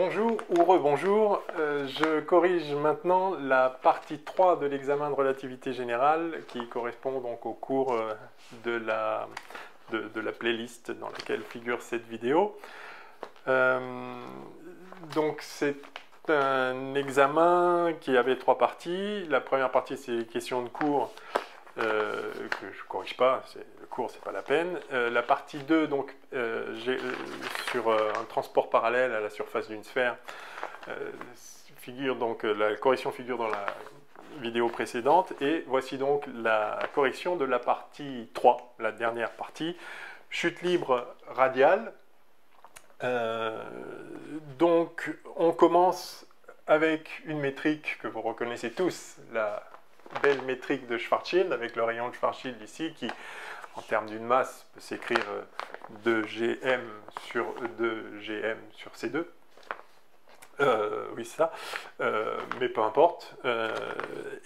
bonjour ou rebonjour. Je corrige maintenant la partie 3 de l'examen de relativité générale qui correspond donc au cours de la playlist dans laquelle figure cette vidéo. Donc c'est un examen qui avait 3 parties. La première partie, c'est les questions de cours que je ne corrige pas, le cours c'est pas la peine. La partie 2, donc, sur un transport parallèle à la surface d'une sphère, la correction figure dans la vidéo précédente, et voici donc la correction de la partie 3, la dernière partie, chute libre radiale. Donc on commence avec une métrique que vous reconnaissez tous, la belle métrique de Schwarzschild, avec le rayon de Schwarzschild ici, qui, en termes d'une masse, peut s'écrire 2Gm sur 2Gm sur C2. Oui, c'est ça, mais peu importe.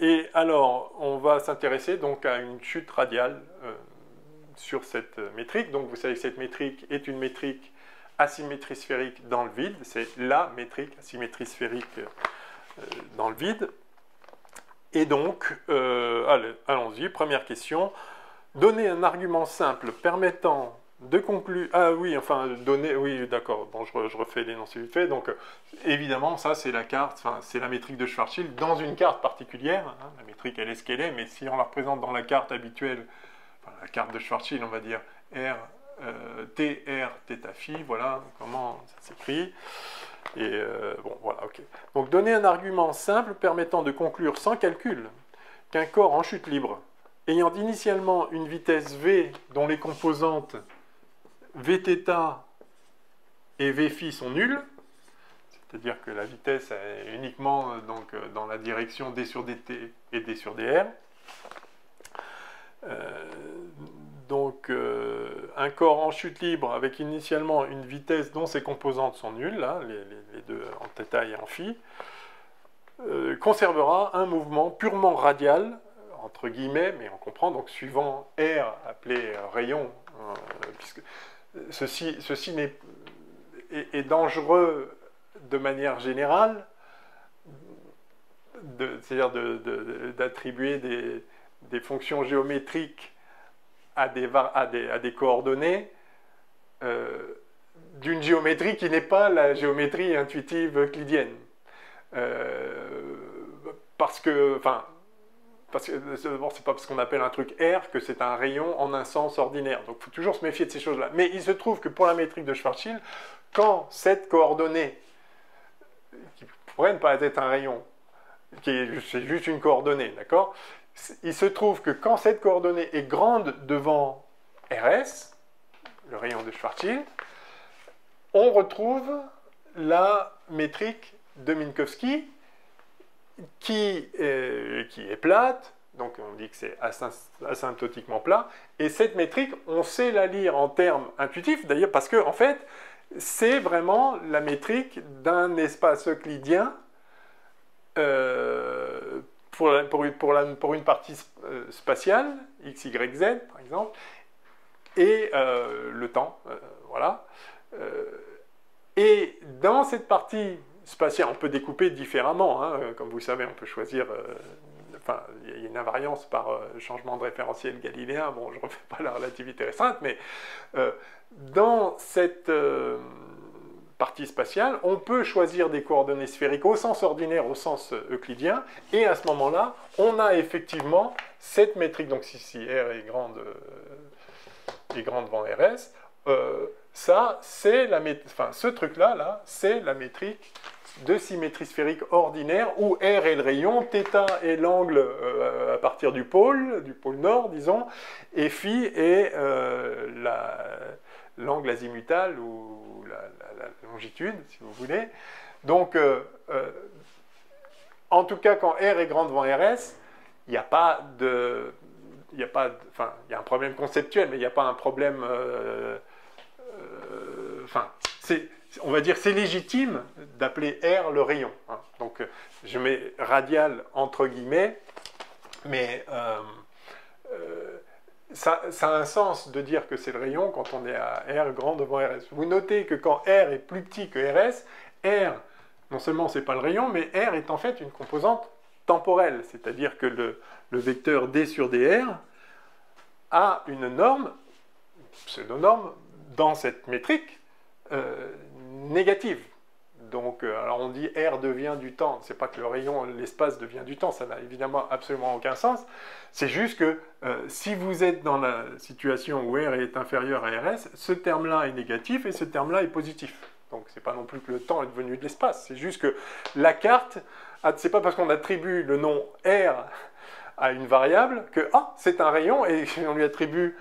Et alors, on va s'intéresser donc à une chute radiale sur cette métrique. Donc, vous savez que cette métrique est une métrique asymétrie sphérique dans le vide. C'est la métrique asymétrie sphérique dans le vide. Et donc, allons-y, première question. Donner un argument simple permettant de conclure... Ah oui, enfin, donner... Oui, d'accord, bon, je refais l'énoncé vite fait. Donc, évidemment, ça, c'est la carte, enfin, c'est la métrique de Schwarzschild dans une carte particulière. Hein, la métrique, elle est ce qu'elle est, mais si on la représente dans la carte habituelle, enfin, la carte de Schwarzschild, on va dire R, TR, θ phi, voilà comment ça s'écrit. Et bon, voilà, ok. Donc, donner un argument simple permettant de conclure sans calcul qu'un corps en chute libre, ayant initialement une vitesse v dont les composantes vθ et vφ sont nulles, c'est-à-dire que la vitesse est uniquement donc, dans la direction d sur dt et d sur dr. Un corps en chute libre avec initialement une vitesse dont ses composantes sont nulles, là, les deux en θ et en phi, conservera un mouvement purement radial, entre guillemets, mais on comprend, donc suivant R appelé rayon, puisque ceci est dangereux de manière générale, c'est-à-dire d'attribuer des fonctions géométriques à des coordonnées d'une géométrie qui n'est pas la géométrie intuitive euclidienne. Parce que bon, c'est pas parce qu'on appelle un truc R que c'est un rayon en un sens ordinaire. Donc il faut toujours se méfier de ces choses-là. Mais il se trouve que pour la métrique de Schwarzschild, quand cette coordonnée, qui pourrait ne pas être un rayon, c'est juste une coordonnée, d'accord? Il se trouve que quand cette coordonnée est grande devant RS, le rayon de Schwarzschild, on retrouve la métrique de Minkowski qui est plate, donc on dit que c'est asymptotiquement plat, et cette métrique, on sait la lire en termes intuitifs, d'ailleurs parce que, en fait, c'est vraiment la métrique d'un espace euclidien pour une partie spatiale, x, y, z, par exemple, et le temps, voilà. Et dans cette partie spatiale, on peut découper différemment, hein, comme vous savez, on peut choisir... Enfin, il y a une invariance par changement de référentiel galiléen, bon, je ne refais pas la relativité restreinte, mais dans cette partie spatiale, on peut choisir des coordonnées sphériques au sens ordinaire, au sens euclidien, et à ce moment-là, on a effectivement cette métrique, donc si R est grande devant RS, ça, c'est ce truc-là, là, c'est la métrique de symétrie sphérique ordinaire, où R est le rayon, θ est l'angle à partir du pôle nord, disons, et phi est l'angle azimutal, ou la longitude, si vous voulez. Donc, en tout cas, quand R est grand devant RS, il n'y a pas de... il y a un problème conceptuel, mais il n'y a pas un problème... on va dire, c'est légitime d'appeler R le rayon. Hein. Donc, je mets radial entre guillemets, mais ça a un sens de dire que c'est le rayon quand on est à R grand devant RS. Vous notez que quand R est plus petit que RS, R non seulement c'est pas le rayon, mais R est en fait une composante temporelle, c'est-à-dire que le vecteur D sur dr a une norme, pseudo-norme, dans cette métrique négative. Donc, alors on dit R devient du temps, c'est pas que le rayon, l'espace devient du temps, ça n'a évidemment absolument aucun sens. C'est juste que si vous êtes dans la situation où R est inférieur à RS, ce terme-là est négatif et ce terme-là est positif. Donc c'est pas non plus que le temps est devenu de l'espace, c'est juste que la carte, c'est pas parce qu'on attribue le nom R à une variable que c'est un rayon et on lui attribue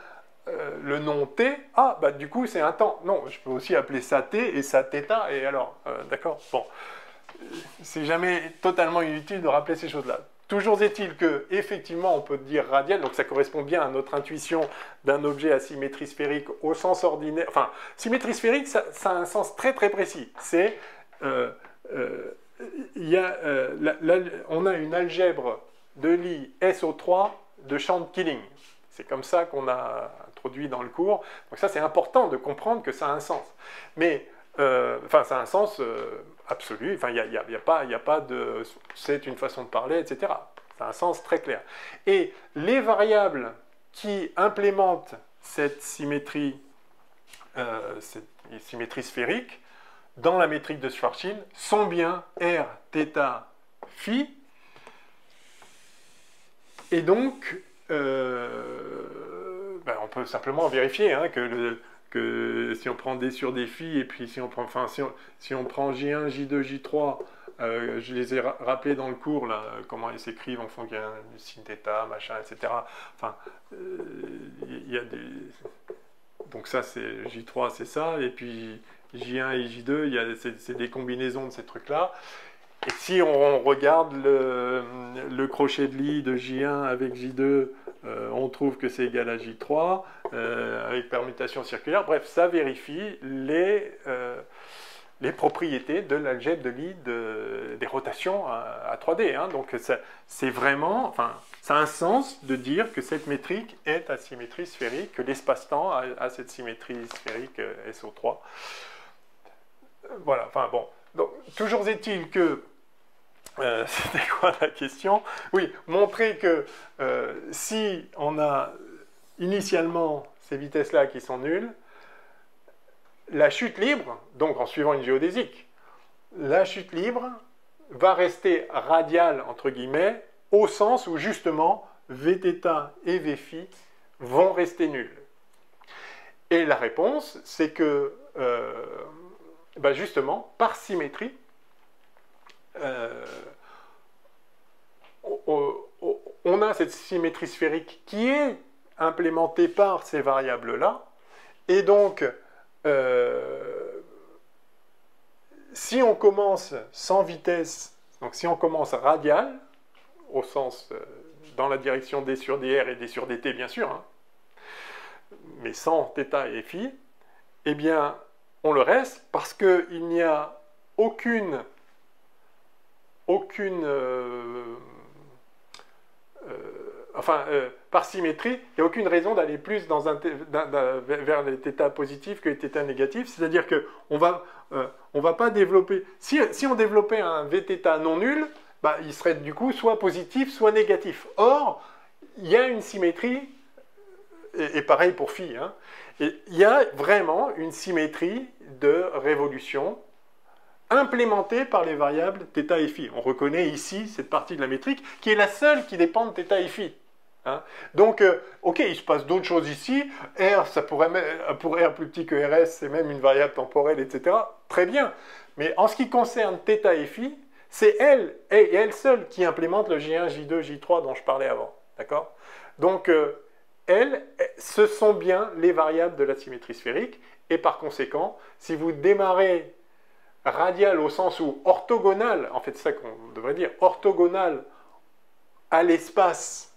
le nom t, bah du coup c'est un temps. Non, je peux aussi appeler ça t et ça θ, et alors, d'accord. Bon, c'est jamais totalement inutile de rappeler ces choses-là. Toujours est-il que, effectivement, on peut dire radial, donc ça correspond bien à notre intuition d'un objet à symétrie sphérique au sens ordinaire. Enfin, symétrie sphérique, ça a un sens très très précis. C'est, on a une algèbre de Lie SO3 de champ de Killing. C'est comme ça qu'on a introduit dans le cours. Donc ça, c'est important de comprendre que ça a un sens. Mais, ça a un sens absolu. Enfin, il n'y a pas de... C'est une façon de parler, etc. Ça a un sens très clair. Et les variables qui implémentent cette symétrie sphérique dans la métrique de Schwarzschild sont bien R, θ, phi. Et donc... on peut simplement vérifier que si on prend D sur des phi, et puis si on prend J1, J2, J3, je les ai rappelés dans le cours, là, comment ils s'écrivent en fonction du sin θ, machin, etc. Enfin, il y a des... Donc ça, c'est J3, c'est ça, et puis J1 et J2, c'est des combinaisons de ces trucs-là. Et si on regarde le crochet de Lie de J1 avec J2, on trouve que c'est égal à J3, avec permutation circulaire. Bref, ça vérifie les propriétés de l'algèbre de Lie des rotations à 3D. Hein. Donc c'est vraiment, enfin, ça a un sens de dire que cette métrique est à symétrie sphérique, que l'espace-temps a cette symétrie sphérique SO3. Voilà, enfin bon. Donc, toujours est-il que c'était quoi la question? Oui, montrer que si on a initialement ces vitesses-là qui sont nulles, la chute libre, donc en suivant une géodésique, la chute libre va rester radiale, entre guillemets, au sens où justement Vθ et Vφ vont rester nuls. Et la réponse, c'est que, justement, par symétrie, on a cette symétrie sphérique qui est implémentée par ces variables-là, et donc si on commence sans vitesse, donc si on commence radial, au sens dans la direction d sur dr et d sur dt bien sûr, hein, mais sans θ et phi, eh bien on le reste parce qu'il n'y a aucune par symétrie, il n'y a aucune raison d'aller plus vers les θ positifs que les θ négatifs, c'est-à-dire qu'on va pas développer... Si on développait un Vθ non nul, il serait du coup soit positif, soit négatif. Or, il y a une symétrie, et pareil pour phi, hein, et il y a vraiment une symétrie de révolution implémentée par les variables θ et phi. On reconnaît ici cette partie de la métrique qui est la seule qui dépend de θ et phi. Hein. Donc, ok, il se passe d'autres choses ici. R, ça pour R plus petit que RS, c'est même une variable temporelle, etc. Très bien. Mais en ce qui concerne θ et phi, c'est elle, et elle seule, qui implémente le J1, J2, J3 dont je parlais avant. D'accord? Donc, elles, ce sont bien les variables de la symétrie sphérique. Et par conséquent, si vous démarrez radial au sens où orthogonal, en fait c'est ça qu'on devrait dire, orthogonal à l'espace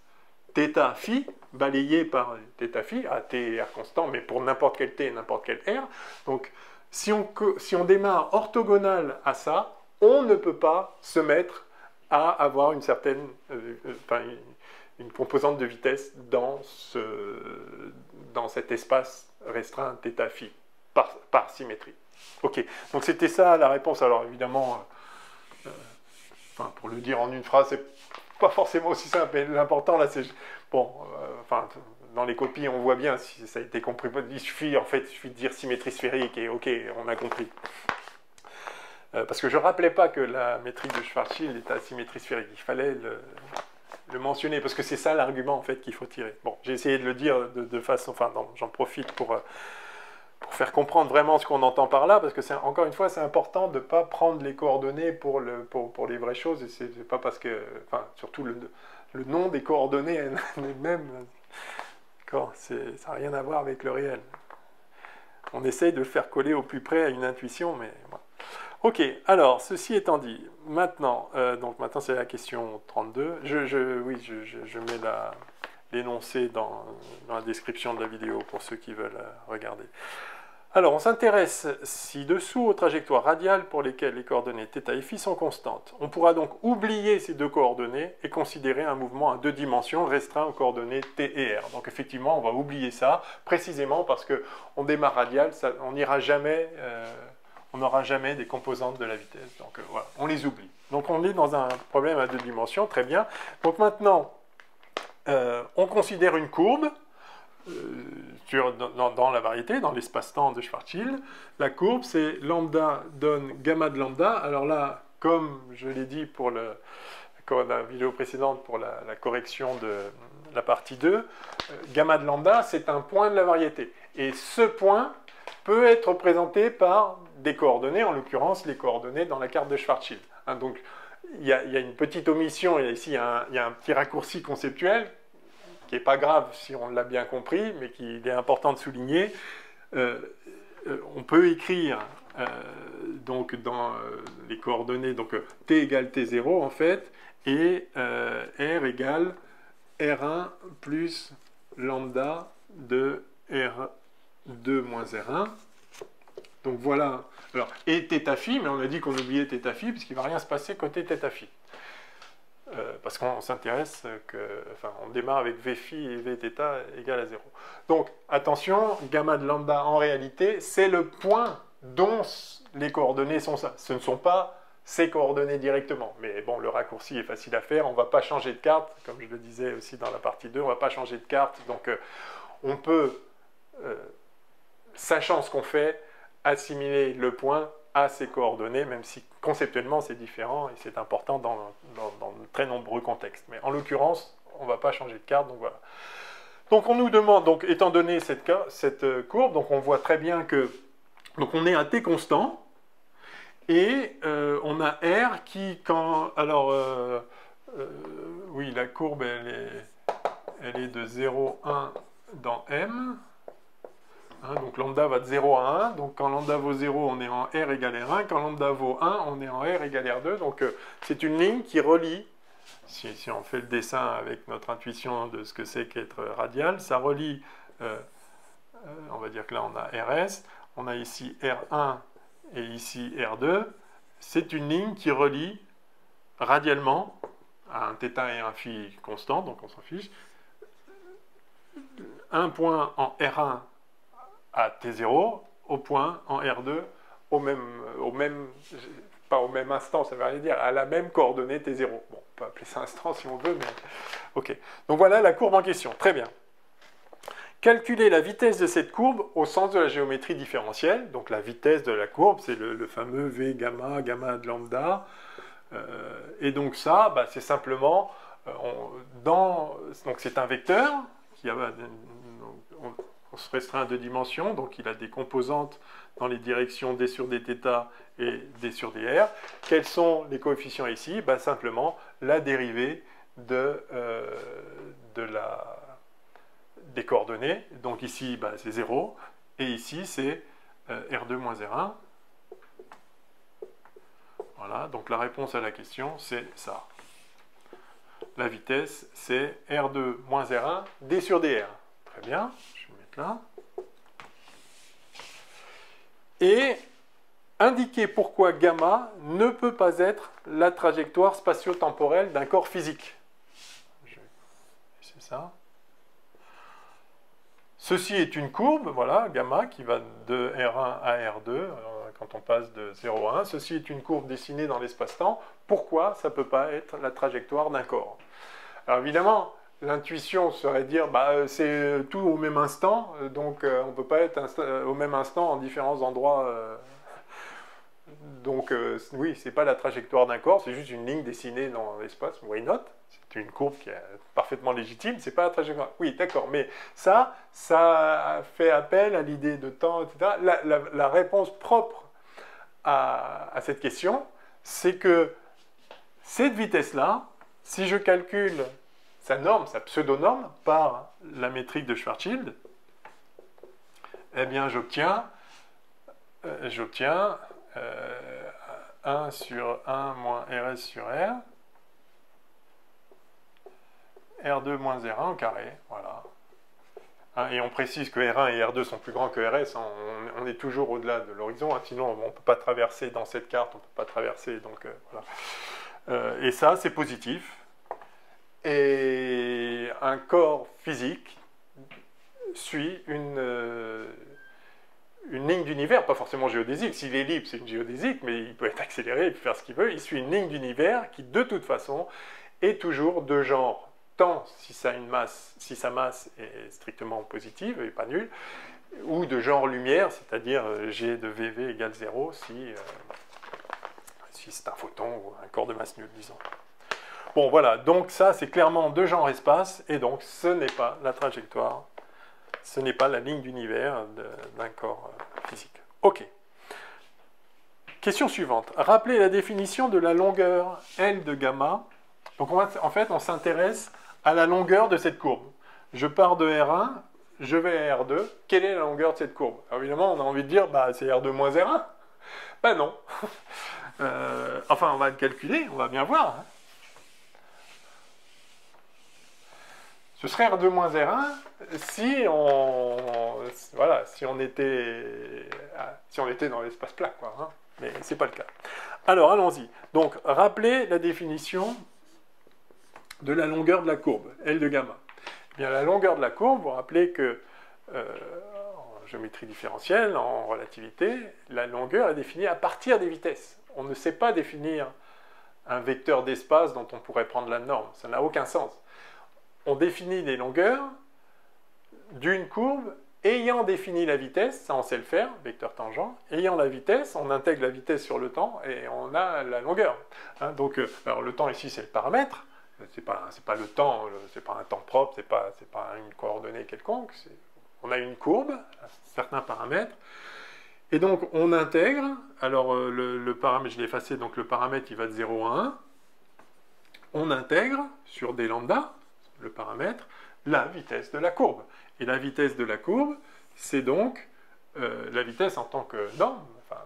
θ phi, balayé par θ phi, à t et r constant, mais pour n'importe quel t et n'importe quel r. Donc si on démarre orthogonal à ça, on ne peut pas se mettre à avoir une certaine, une composante de vitesse dans cet espace restreint θ phi, par symétrie. Ok, donc c'était ça la réponse. Alors évidemment, Enfin, pour le dire en une phrase, c'est pas forcément aussi simple, mais l'important là, c'est... Bon, enfin, dans les copies, on voit bien si ça a été compris. Il suffit, en fait, il suffit de dire symétrie sphérique et ok, on a compris. Parce que je ne rappelais pas que la métrique de Schwarzschild est à symétrie sphérique. Il fallait le mentionner, parce que c'est ça l'argument en fait qu'il faut tirer. Bon, j'ai essayé de le dire de façon... Enfin, j'en profite pour faire comprendre vraiment ce qu'on entend par là, parce que encore une fois, c'est important de ne pas prendre les coordonnées pour les vraies choses, et c'est pas parce que... Enfin, surtout le nom des coordonnées elles-mêmes, ça n'a rien à voir avec le réel. On essaye de le faire coller au plus près à une intuition, mais... Voilà. Ok, alors, ceci étant dit, maintenant, donc maintenant c'est la question 32. Je mets l'énoncé dans la description de la vidéo pour ceux qui veulent regarder. Alors, on s'intéresse ci-dessous aux trajectoires radiales pour lesquelles les coordonnées θ et φ sont constantes. On pourra donc oublier ces deux coordonnées et considérer un mouvement à deux dimensions restreint aux coordonnées t et r. Donc effectivement, on va oublier ça, précisément parce qu'on démarre radial, on n'ira jamais... on n'aura jamais des composantes de la vitesse. Donc voilà, on les oublie. Donc on est dans un problème à deux dimensions, très bien. Donc maintenant, on considère une courbe dans la variété, dans l'espace-temps de Schwarzschild. La courbe, c'est lambda donne gamma de lambda. Alors là, comme je l'ai dit pour la vidéo précédente, pour la correction de la partie 2, gamma de lambda, c'est un point de la variété. Et ce point peut être représenté par des coordonnées, en l'occurrence les coordonnées dans la carte de Schwarzschild. Hein, donc il y a une petite omission, et ici il y a un petit raccourci conceptuel, qui n'est pas grave si on l'a bien compris, mais qu'il est important de souligner. On peut écrire donc dans les coordonnées, donc t égale t0 en fait, et r égale r1 plus lambda de r2 moins r1. Donc voilà, alors, et θ-φ, mais on a dit qu'on oubliait θ-φ, puisqu'il ne va rien se passer côté θ-φ. Parce qu'on s'intéresse enfin, on démarre avec Vφ et Vθ égale à 0. Donc, attention, gamma de lambda, en réalité, c'est le point dont les coordonnées sont ça. Ce ne sont pas ces coordonnées directement. Mais bon, le raccourci est facile à faire. On ne va pas changer de carte, comme je le disais aussi dans la partie 2, on ne va pas changer de carte. Donc, on peut, sachant ce qu'on fait, assimiler le point à ces coordonnées, même si conceptuellement c'est différent et c'est important dans de très nombreux contextes. Mais en l'occurrence, on ne va pas changer de carte, donc voilà. Donc on nous demande, donc étant donné cette courbe, donc on voit très bien que donc on est à t constant, et on a r qui, quand... Alors, oui, la courbe, elle est de 0, 1 dans m. Donc lambda va de 0 à 1, donc quand lambda vaut 0, on est en R égale R1, quand lambda vaut 1, on est en R égale R2, donc c'est une ligne qui relie, si on fait le dessin avec notre intuition de ce que c'est qu'être radial, ça relie, on va dire que là on a RS, on a ici R1 et ici R2, c'est une ligne qui relie radialement à un θ et un φ constant, donc on s'en fiche, un point en R1 à T0, au point en R2, pas au même instant, ça ne veut rien dire, à la même coordonnée T0. Bon, on peut appeler ça instant si on veut, mais... Ok. Donc voilà la courbe en question. Très bien. Calculer la vitesse de cette courbe au sens de la géométrie différentielle. Donc la vitesse de la courbe, c'est le fameux V gamma, gamma de lambda. Et donc ça, bah, c'est simplement... donc c'est un vecteur qui a... On se restreint à deux dimensions, donc il a des composantes dans les directions d sur dθ et d sur dr. Quels sont les coefficients ici? Ben, simplement la dérivée des coordonnées. Donc ici, ben, c'est 0, et ici, c'est R2 moins R1. Voilà, donc la réponse à la question, c'est ça. La vitesse, c'est R2 moins R1, d sur dr. Très bien. Là. Et indiquer pourquoi gamma ne peut pas être la trajectoire spatio-temporelle d'un corps physique. C'est ça. Ceci est une courbe, voilà, gamma, qui va de R1 à R2, quand on passe de 0 à 1. Ceci est une courbe dessinée dans l'espace-temps. Pourquoi ça ne peut pas être la trajectoire d'un corps? Alors évidemment, l'intuition serait de dire bah, c'est tout au même instant, donc on ne peut pas être au même instant en différents endroits. Donc oui, c'est pas la trajectoire d'un corps, c'est juste une ligne dessinée dans l'espace, why not? C'est une courbe qui est parfaitement légitime, c'est pas la trajectoire. Oui, d'accord, mais ça fait appel à l'idée de temps, etc. La réponse propre à cette question, c'est que cette vitesse-là, si je calcule sa norme, sa pseudo-norme, par la métrique de Schwarzschild, eh bien j'obtiens 1 sur 1 moins RS sur R, R2 moins R1 au carré, voilà. Et on précise que R1 et R2 sont plus grands que RS, on est toujours au-delà de l'horizon, sinon on ne peut pas traverser dans cette carte, on ne peut pas traverser, donc voilà. Et ça, c'est positif. Et un corps physique suit une ligne d'univers, pas forcément géodésique. S'il est libre, c'est une géodésique, mais il peut être accéléré, il peut faire ce qu'il veut. Il suit une ligne d'univers qui, de toute façon, est toujours de genre temps si sa masse est strictement positive et pas nulle, ou de genre lumière, c'est-à-dire G de VV égale 0 si c'est un photon ou un corps de masse nulle, disons. Bon, voilà, donc ça, c'est clairement de genre espace, et donc ce n'est pas la trajectoire, ce n'est pas la ligne d'univers d'un corps physique. OK. Question suivante. Rappelez la définition de la longueur L de gamma. Donc, en fait, on s'intéresse à la longueur de cette courbe. Je pars de R1, je vais à R2. Quelle est la longueur de cette courbe? Alors, évidemment, on a envie de dire, bah, c'est R2 moins R1. Ben non. Enfin, on va le calculer, on va bien voir. Hein. Ce serait R2 moins R1 si on était dans l'espace plat, quoi. Hein. Mais ce n'est pas le cas. Alors, allons-y. Donc, rappelez la définition de la longueur de la courbe, L de gamma. Eh bien, la longueur de la courbe, vous rappelez que en géométrie différentielle, en relativité, la longueur est définie à partir des vitesses. On ne sait pas définir un vecteur d'espace dont on pourrait prendre la norme. Ça n'a aucun sens. On définit les longueurs d'une courbe ayant défini la vitesse, ça on sait le faire, vecteur tangent, ayant la vitesse, on intègre la vitesse sur le temps et on a la longueur. Hein, donc, alors le temps ici c'est le paramètre, c'est pas le temps, c'est pas un temps propre, c'est pas une coordonnée quelconque, on a une courbe, un certain paramètre, et donc on intègre, alors le paramètre, je l'ai effacé, donc le paramètre il va de 0 à 1, on intègre sur des lambda, le paramètre, la vitesse de la courbe. Et la vitesse de la courbe, c'est donc la vitesse en tant que norme, enfin,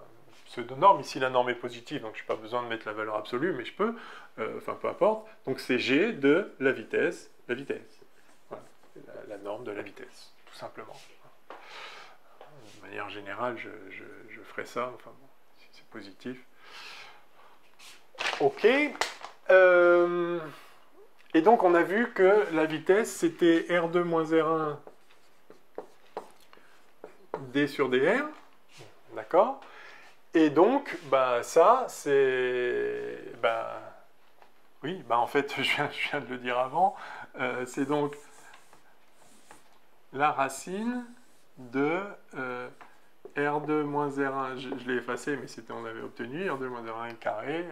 pseudo-norme, ici la norme est positive, donc je n'ai pas besoin de mettre la valeur absolue, mais je peux, enfin peu importe, donc c'est G de la vitesse. Voilà, la norme de la vitesse, tout simplement. De manière générale, je ferai ça, enfin bon, si c'est positif. Ok. Et donc on a vu que la vitesse c'était R2 moins R1 D sur dr, d'accord? Et donc, bah, ça, c'est... Bah, oui, bah, en fait, je viens de le dire avant, c'est donc la racine de R2 moins R1, je l'ai effacé, mais c'était on avait obtenu, R2 moins R1 carré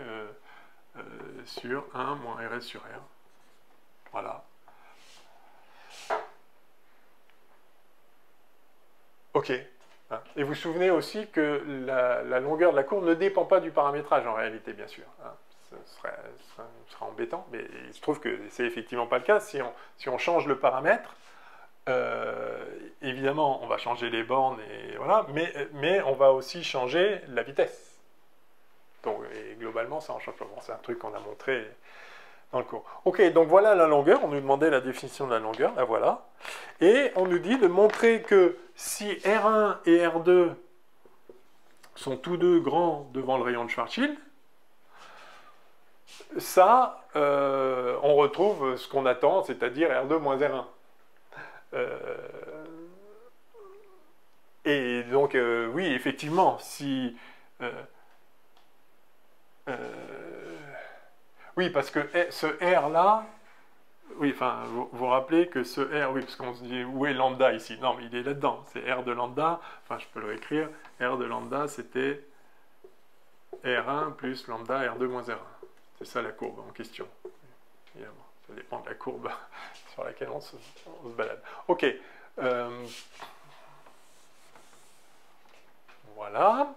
sur 1 moins RS sur R. Voilà. Ok. Et vous vous souvenez aussi que la longueur de la courbe ne dépend pas du paramétrage en réalité, bien sûr. Ce serait embêtant, mais il se trouve que c'est effectivement pas le cas. Si on change le paramètre, évidemment, on va changer les bornes, et voilà, mais on va aussi changer la vitesse. Donc, et globalement, ça en change pas. Bon, c'est un truc qu'on a montré dans le cours. Ok, donc voilà la longueur. On nous demandait la définition de la longueur, la voilà. Et on nous dit de montrer que si R1 et R2 sont tous deux grands devant le rayon de Schwarzschild, ça, on retrouve ce qu'on attend, c'est-à-dire R2 moins R1. Et donc, oui, effectivement, si oui, parce que ce R-là, oui, enfin, vous vous rappelez que ce R, oui, parce qu'on se dit, où est lambda ici? Non, mais il est là-dedans, c'est R de lambda, enfin, je peux le réécrire, R de lambda, c'était R1 plus lambda R2 moins R1. C'est ça la courbe en question. Évidemment, ça dépend de la courbe sur laquelle on se balade. Ok. Voilà.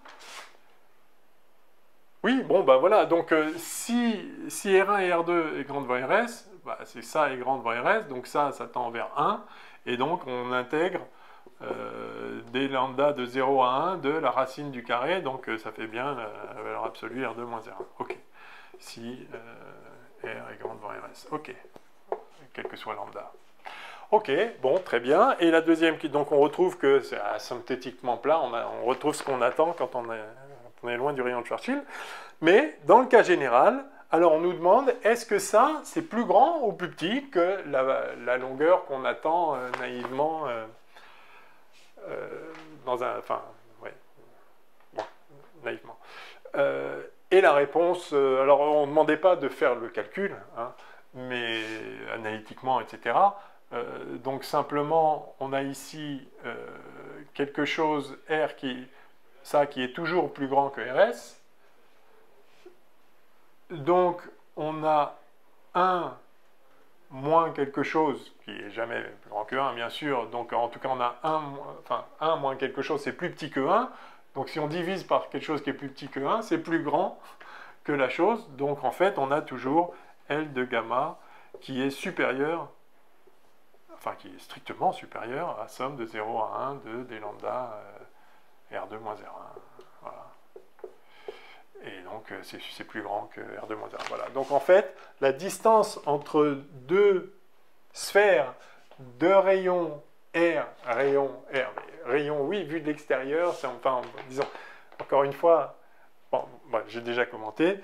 Oui, bon, bah voilà, donc si R1 et R2 est grand devant RS, bah, c'est ça est grand devant RS, donc ça tend vers 1, et donc on intègre des lambda de 0 à 1 de la racine du carré, donc ça fait bien la valeur absolue R2 moins R1. Ok, si R est grand devant RS, ok, quel que soit lambda. Ok, bon, très bien, et la deuxième, donc on retrouve que c'est asymptotiquement plat, on retrouve ce qu'on attend quand on est loin du rayon de Schwarzschild, mais dans le cas général, alors on nous demande, est-ce que ça, c'est plus grand ou plus petit que la longueur qu'on attend naïvement dans un... Enfin, ouais, bon, naïvement. Et la réponse, alors on ne demandait pas de faire le calcul, hein, mais analytiquement, etc. Donc simplement, on a ici quelque chose, R qui est toujours plus grand que RS. Donc, on a 1 moins quelque chose, qui est jamais plus grand que 1, bien sûr. Donc, en tout cas, on a 1 moins quelque chose, c'est plus petit que 1. Donc, si on divise par quelque chose qui est plus petit que 1, c'est plus grand que la chose. Donc, en fait, on a toujours L de gamma qui est supérieur, enfin, qui est strictement supérieur à la somme de 0 à 1 de d lambda R2 moins R1. Voilà. Et donc, c'est plus grand que R2 moins R1. Voilà. Donc, en fait, la distance entre deux sphères de rayon R, rayon, oui, vu de l'extérieur, c'est enfin, disons, encore une fois, bon, j'ai déjà commenté,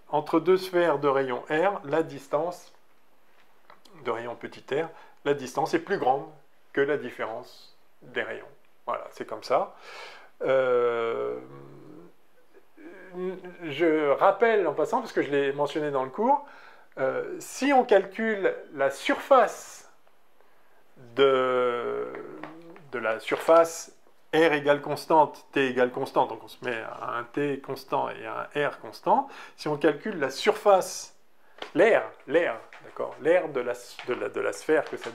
entre deux sphères de rayon R, la distance de rayon petit r, la distance est plus grande que la différence des rayons. Voilà, c'est comme ça. Je rappelle en passant, parce que je l'ai mentionné dans le cours, si on calcule la surface de la surface R égale constante, T égale constante, donc on se met à un T constant et à un R constant, si on calcule la surface, l'air, d'accord, l'air de la sphère que ça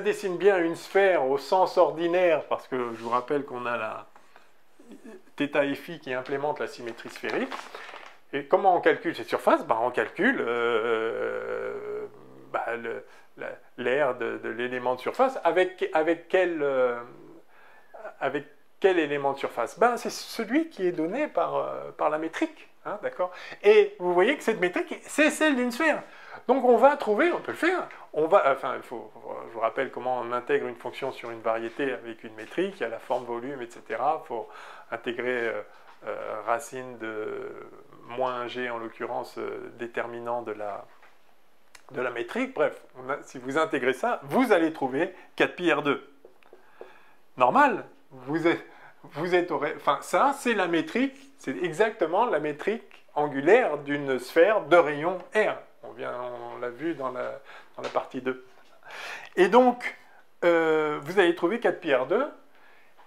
dessine bien une sphère au sens ordinaire, parce que je vous rappelle qu'on a la θ phi qui implémente la symétrie sphérique. Et comment on calcule cette surface? On calcule l'aire de l'élément de surface. Avec quel élément de surface? C'est celui qui est donné par la métrique. Hein, d'accord. Et vous voyez que cette métrique, c'est celle d'une sphère. Donc on va trouver, on peut le faire, je vous rappelle comment on intègre une fonction sur une variété avec une métrique, il y a la forme, volume, etc. Il faut intégrer racine de moins g, en l'occurrence déterminant de la métrique. Bref, si vous intégrez ça, vous allez trouver 4πr2. Normal, vous êtes enfin, ça, c'est la métrique, c'est exactement la métrique angulaire d'une sphère de rayon R. On l'a vu dans la partie 2. Et donc, vous allez trouver 4πr2,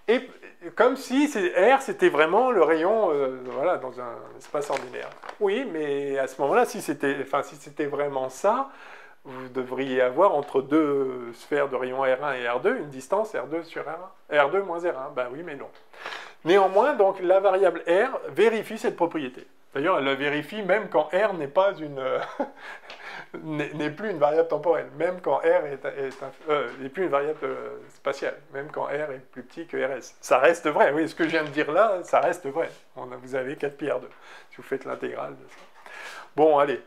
et comme si R, c'était vraiment le rayon voilà, dans un espace ordinaire. Oui, mais à ce moment-là, si c'était vraiment ça, vous devriez avoir entre deux sphères de rayon R1 et R2 une distance R2 sur R1, R2 moins R1. Ben oui, mais non. Néanmoins, donc, la variable R vérifie cette propriété. D'ailleurs, elle la vérifie même quand R n'est pas n'est plus une variable temporelle, même quand R n'est plus une variable spatiale, même quand R est plus petit que RS. Ça reste vrai, oui, ce que je viens de dire là, ça reste vrai. Vous avez 4πr2, si vous faites l'intégrale de ça. Bon, allez,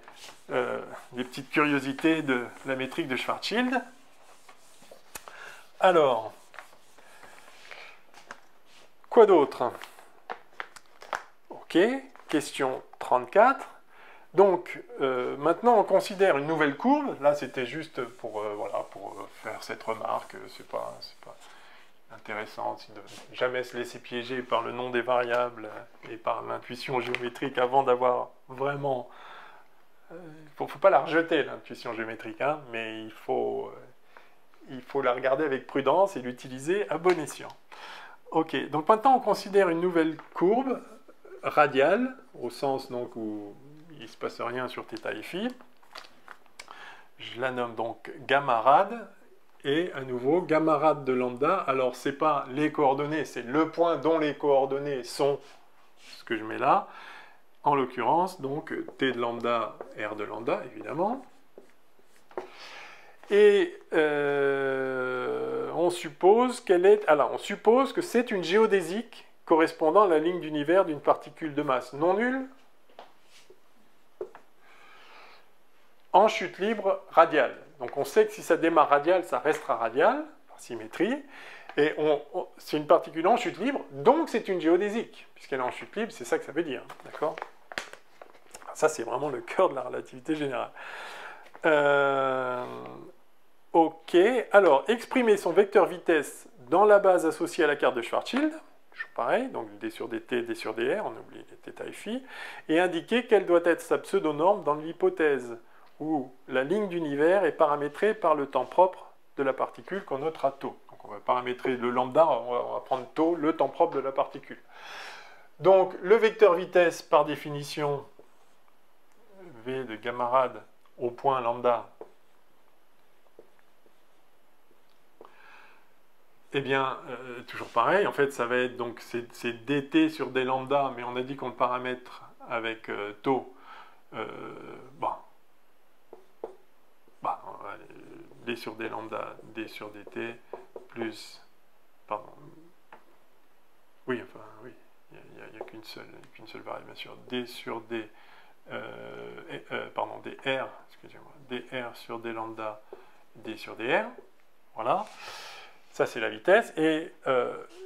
des petites curiosités de la métrique de Schwarzschild. Alors, quoi d'autre? Ok, question 34. Donc, maintenant, on considère une nouvelle courbe. Là, c'était juste pour faire cette remarque. intéressante, de ne jamais se laisser piéger par le nom des variables et par l'intuition géométrique avant d'avoir vraiment... Il ne faut pas la rejeter, l'intuition géométrique, hein, mais il faut la regarder avec prudence et l'utiliser à bon escient. Ok, donc maintenant on considère une nouvelle courbe radiale, au sens donc où il ne se passe rien sur θ et φ. Je la nomme donc gamma rad, et à nouveau gamma rad de lambda. Alors c'est pas les coordonnées, c'est le point dont les coordonnées sont ce que je mets là. En l'occurrence, donc t de lambda, r de lambda, évidemment. Et on suppose qu'elle est... Alors, on suppose que c'est une géodésique correspondant à la ligne d'univers d'une particule de masse non nulle en chute libre radiale. Donc on sait que si ça démarre radial, ça restera radial, par symétrie. Et c'est une particule en chute libre, donc c'est une géodésique. Puisqu'elle est en chute libre, c'est ça que ça veut dire. D'accord ? Ça, c'est vraiment le cœur de la relativité générale. Ok, alors, exprimer son vecteur vitesse dans la base associée à la carte de Schwarzschild, toujours pareil, donc d sur dt, d sur dr, on oublie les θ et φ, et indiquer quelle doit être sa pseudonorme dans l'hypothèse où la ligne d'univers est paramétrée par le temps propre de la particule qu'on notera tau. Donc on va paramétrer le lambda, on va prendre tau, le temps propre de la particule. Donc le vecteur vitesse, par définition, v de gamma rad au point lambda, eh bien, toujours pareil, en fait, ça va être, donc, c'est dt sur d lambda, mais on a dit qu'on le paramètre avec tau. D sur d lambda, d sur dt, plus, pardon, oui, enfin, oui, il n'y a qu'une seule variable, bien sûr, d sur d, pardon, dr, excusez-moi, dr sur d lambda, d sur dr, voilà. Ça, c'est la vitesse. Et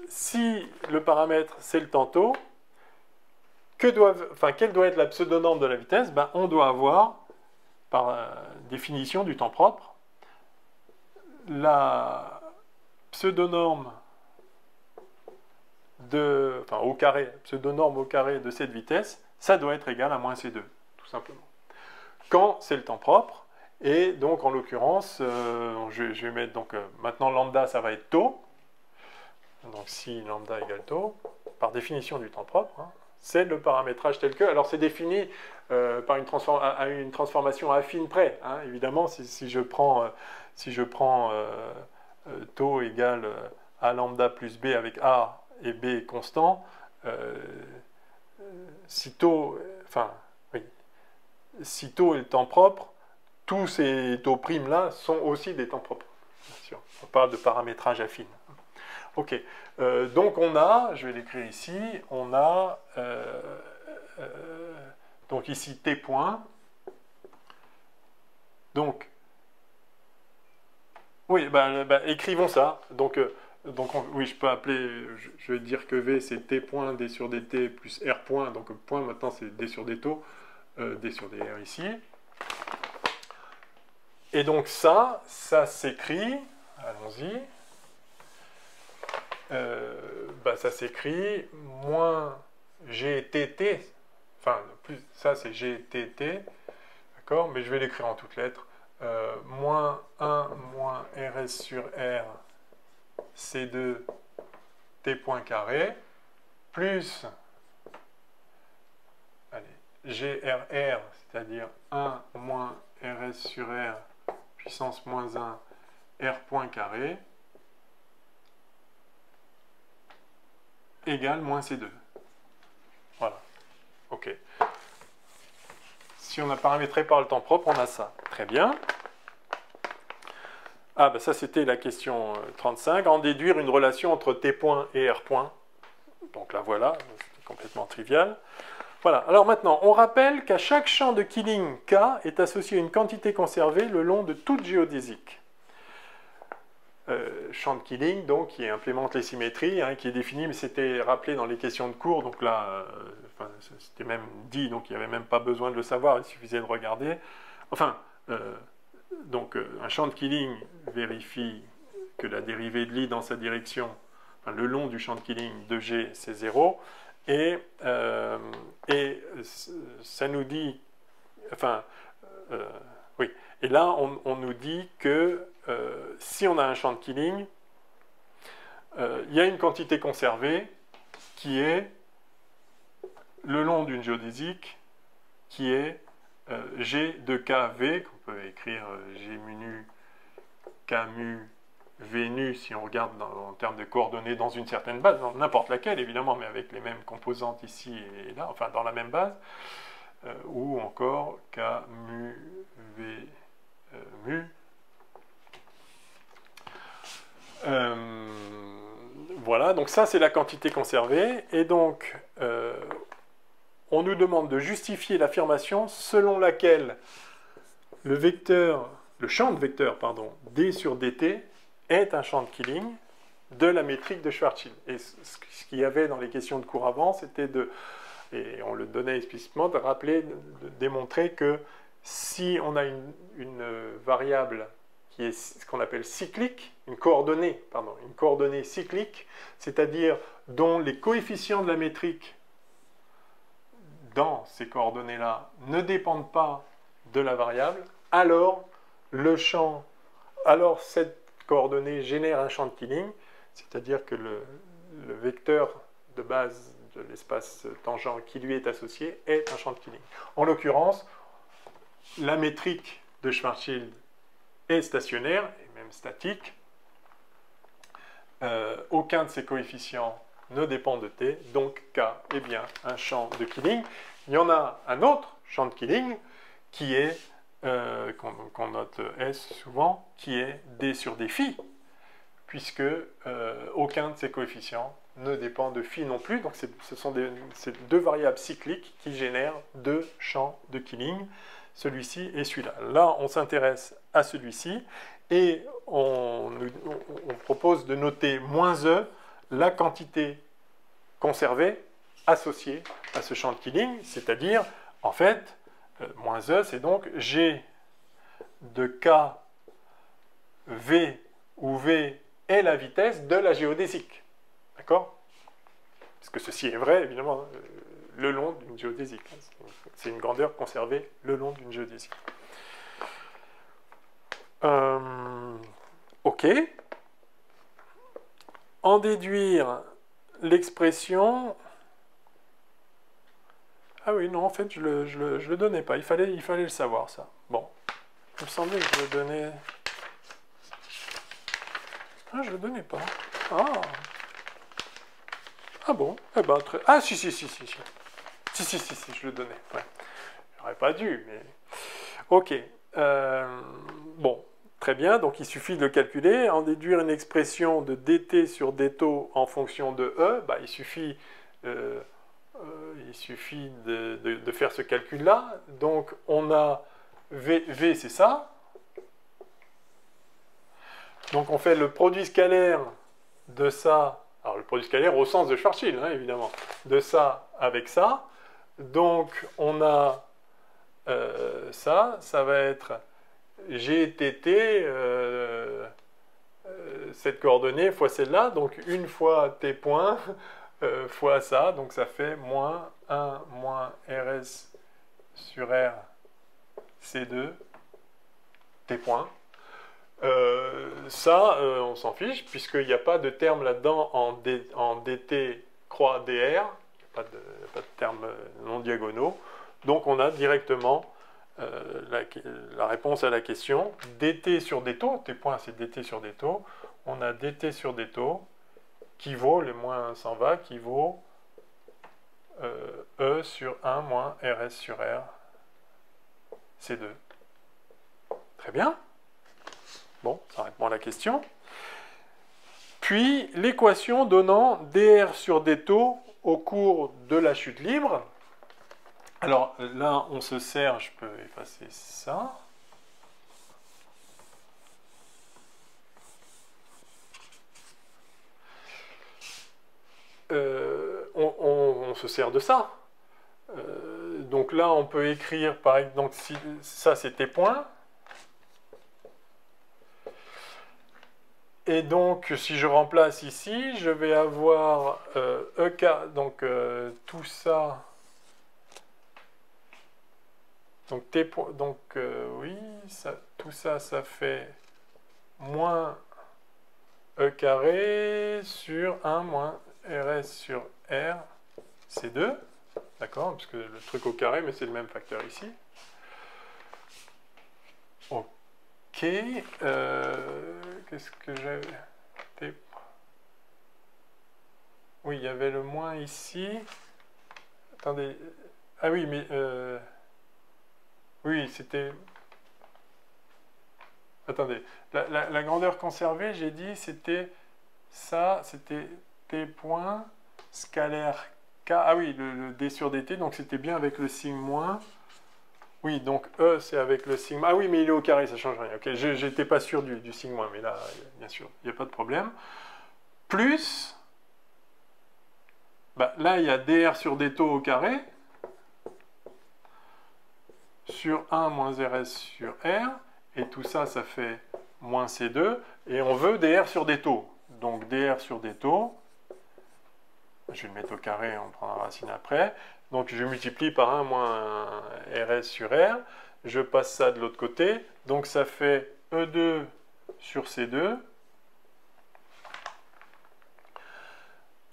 si le paramètre, c'est le temps tau, quelle doit être la pseudonorme de la vitesse? Ben, on doit avoir, par définition du temps propre, la pseudonorme au carré de cette vitesse, ça doit être égal à moins c2, tout simplement. Quand c'est le temps propre, et donc, en l'occurrence, je vais mettre, donc, maintenant lambda, ça va être tau. Donc, si lambda égale tau, par définition du temps propre, hein, c'est le paramétrage tel que. Alors, c'est défini par une transformation affine près. Hein, évidemment, si je prends tau égale a lambda plus b avec a et b constant, si tau est le temps propre, tous ces taux primes là sont aussi des temps propres. Bien sûr. On parle de paramétrage affine. Ok. Donc on a, je vais l'écrire ici, on a donc ici t point. Donc oui, écrivons ça. Donc oui, je peux appeler, je vais dire que v c'est t point d sur dt plus r point. Donc point maintenant c'est d sur d taux, d sur dr ici. Et donc ça s'écrit, allons-y, ça s'écrit moins GTT, enfin, ça c'est GTT, d'accord, mais je vais l'écrire en toutes lettres, moins 1 moins RS sur R, C2, T point carré, plus, GRR, c'est-à-dire 1 moins RS sur R, puissance moins 1, R point carré, égale moins C2. Voilà. OK. Si on a paramétré par le temps propre, on a ça. Très bien. Ah, ça c'était la question 35. En déduire une relation entre T point et R point. Donc là, voilà. C'est complètement trivial. Voilà, alors maintenant, on rappelle qu'à chaque champ de Killing K est associé une quantité conservée le long de toute géodésique. Champ de Killing, donc, qui implémente les symétries, hein, qui est défini, mais c'était rappelé dans les questions de cours, donc là, c'était même dit, donc il n'y avait même pas besoin de le savoir, il suffisait de regarder. Enfin, un champ de Killing vérifie que la dérivée de Lie dans sa direction enfin, le long du champ de Killing de G, c'est 0. Et ça nous dit, enfin, oui. Et là, on nous dit que si on a un champ de Killing, il y a une quantité conservée qui est le long d'une géodésique, qui est G de KV, qu'on peut écrire G mu nu, K mu, V nu, si on regarde en termes de coordonnées dans une certaine base, dans n'importe laquelle évidemment, mais avec les mêmes composantes ici et là, enfin dans la même base, ou encore K mu, V mu. Voilà, donc ça c'est la quantité conservée, et donc on nous demande de justifier l'affirmation selon laquelle le champ de vecteur, pardon, D sur dt est un champ de Killing de la métrique de Schwarzschild. Et ce qu'il y avait dans les questions de cours avant, c'était et on le donnait explicitement, de rappeler, de démontrer que si on a une variable qui est ce qu'on appelle cyclique, une coordonnée cyclique, c'est-à-dire dont les coefficients de la métrique dans ces coordonnées-là ne dépendent pas de la variable, alors cette coordonnée génère un champ de Killing, c'est-à-dire que le vecteur de base de l'espace tangent qui lui est associé est un champ de Killing. En l'occurrence, la métrique de Schwarzschild est stationnaire, et même statique. Aucun de ces coefficients ne dépend de t, donc K est bien un champ de Killing. Il y en a un autre champ de Killing qui est, qu'on note S souvent, qui est D sur D phi, puisque aucun de ces coefficients ne dépend de phi non plus, donc ce sont ces deux variables cycliques qui génèrent deux champs de Killing, celui-ci et celui-là. Là, on s'intéresse à celui-ci, et on propose de noter moins E, la quantité conservée associée à ce champ de Killing, c'est-à-dire, en fait, moins E, c'est donc G de K V, où V est la vitesse de la géodésique. D'accord? Parce que ceci est vrai, évidemment, le long d'une géodésique. C'est une grandeur conservée le long d'une géodésique. Ok. En déduire l'expression... Ah oui, non, en fait, je le donnais pas. Il fallait le savoir, ça. Bon. Il me semblait que je le donnais... Ah, je le donnais pas. Ah. Ah bon? Eh ben, très... Ah, si, je le donnais. Ouais. J'aurais pas dû, mais... Ok. Bon. Très bien, donc il suffit de le calculer. En déduire une expression de dt sur dτ en fonction de E, bah, il suffit de faire ce calcul-là. Donc on a V c'est ça. Donc on fait le produit scalaire de ça, alors le produit scalaire au sens de Schwarzschild, hein, évidemment, de ça avec ça. Donc on a ça va être GTT, cette coordonnée fois celle-là, donc une fois t point fois ça, donc ça fait moins 1 moins RS sur R C2 t point. On s'en fiche, puisqu'il n'y a pas de terme là-dedans en dt croix dr, il n'y a pas de terme non diagonaux, donc on a directement la réponse à la question, dt sur dτ, t point c'est dt sur dτ, on a dt sur dτ qui vaut, le moins 1 s'en va, qui vaut E sur 1 moins RS sur R, C2. Très bien. Bon, ça répond à la question. Puis, l'équation donnant dr sur dτ au cours de la chute libre. Alors là, on se sert, je peux effacer ça. On se sert de ça. Donc là, on peut écrire, par exemple, donc si, ça c'est t points. Et donc, si je remplace ici, je vais avoir EK, donc tout ça. Donc, oui, tout ça, ça fait moins E carré sur 1 moins RS sur R, c'est 2. D'accord, parce que le truc au carré, mais c'est le même facteur ici. Ok. Qu'est-ce que j'avais? Oui, il y avait le moins ici. Attendez. Ah oui, mais... oui, c'était... Attendez. La grandeur conservée, j'ai dit, c'était ça, c'était T point scalaire K. Ah oui, le D sur DT, donc c'était bien avec le signe moins. Oui, donc E, c'est avec le signe... Ah oui, mais il est au carré, ça ne change rien. Ok, j'étais pas sûr du signe moins, mais là, bien sûr, il n'y a pas de problème. Plus... Bah, là, il y a dr sur dτ au carré sur 1 moins rs sur r, et tout ça, ça fait moins c2, et on veut dr sur dτ. Donc dr sur dτ, je vais le mettre au carré, on prend la racine après, donc je multiplie par 1 moins rs sur r, je passe ça de l'autre côté, donc ça fait E2 sur C2,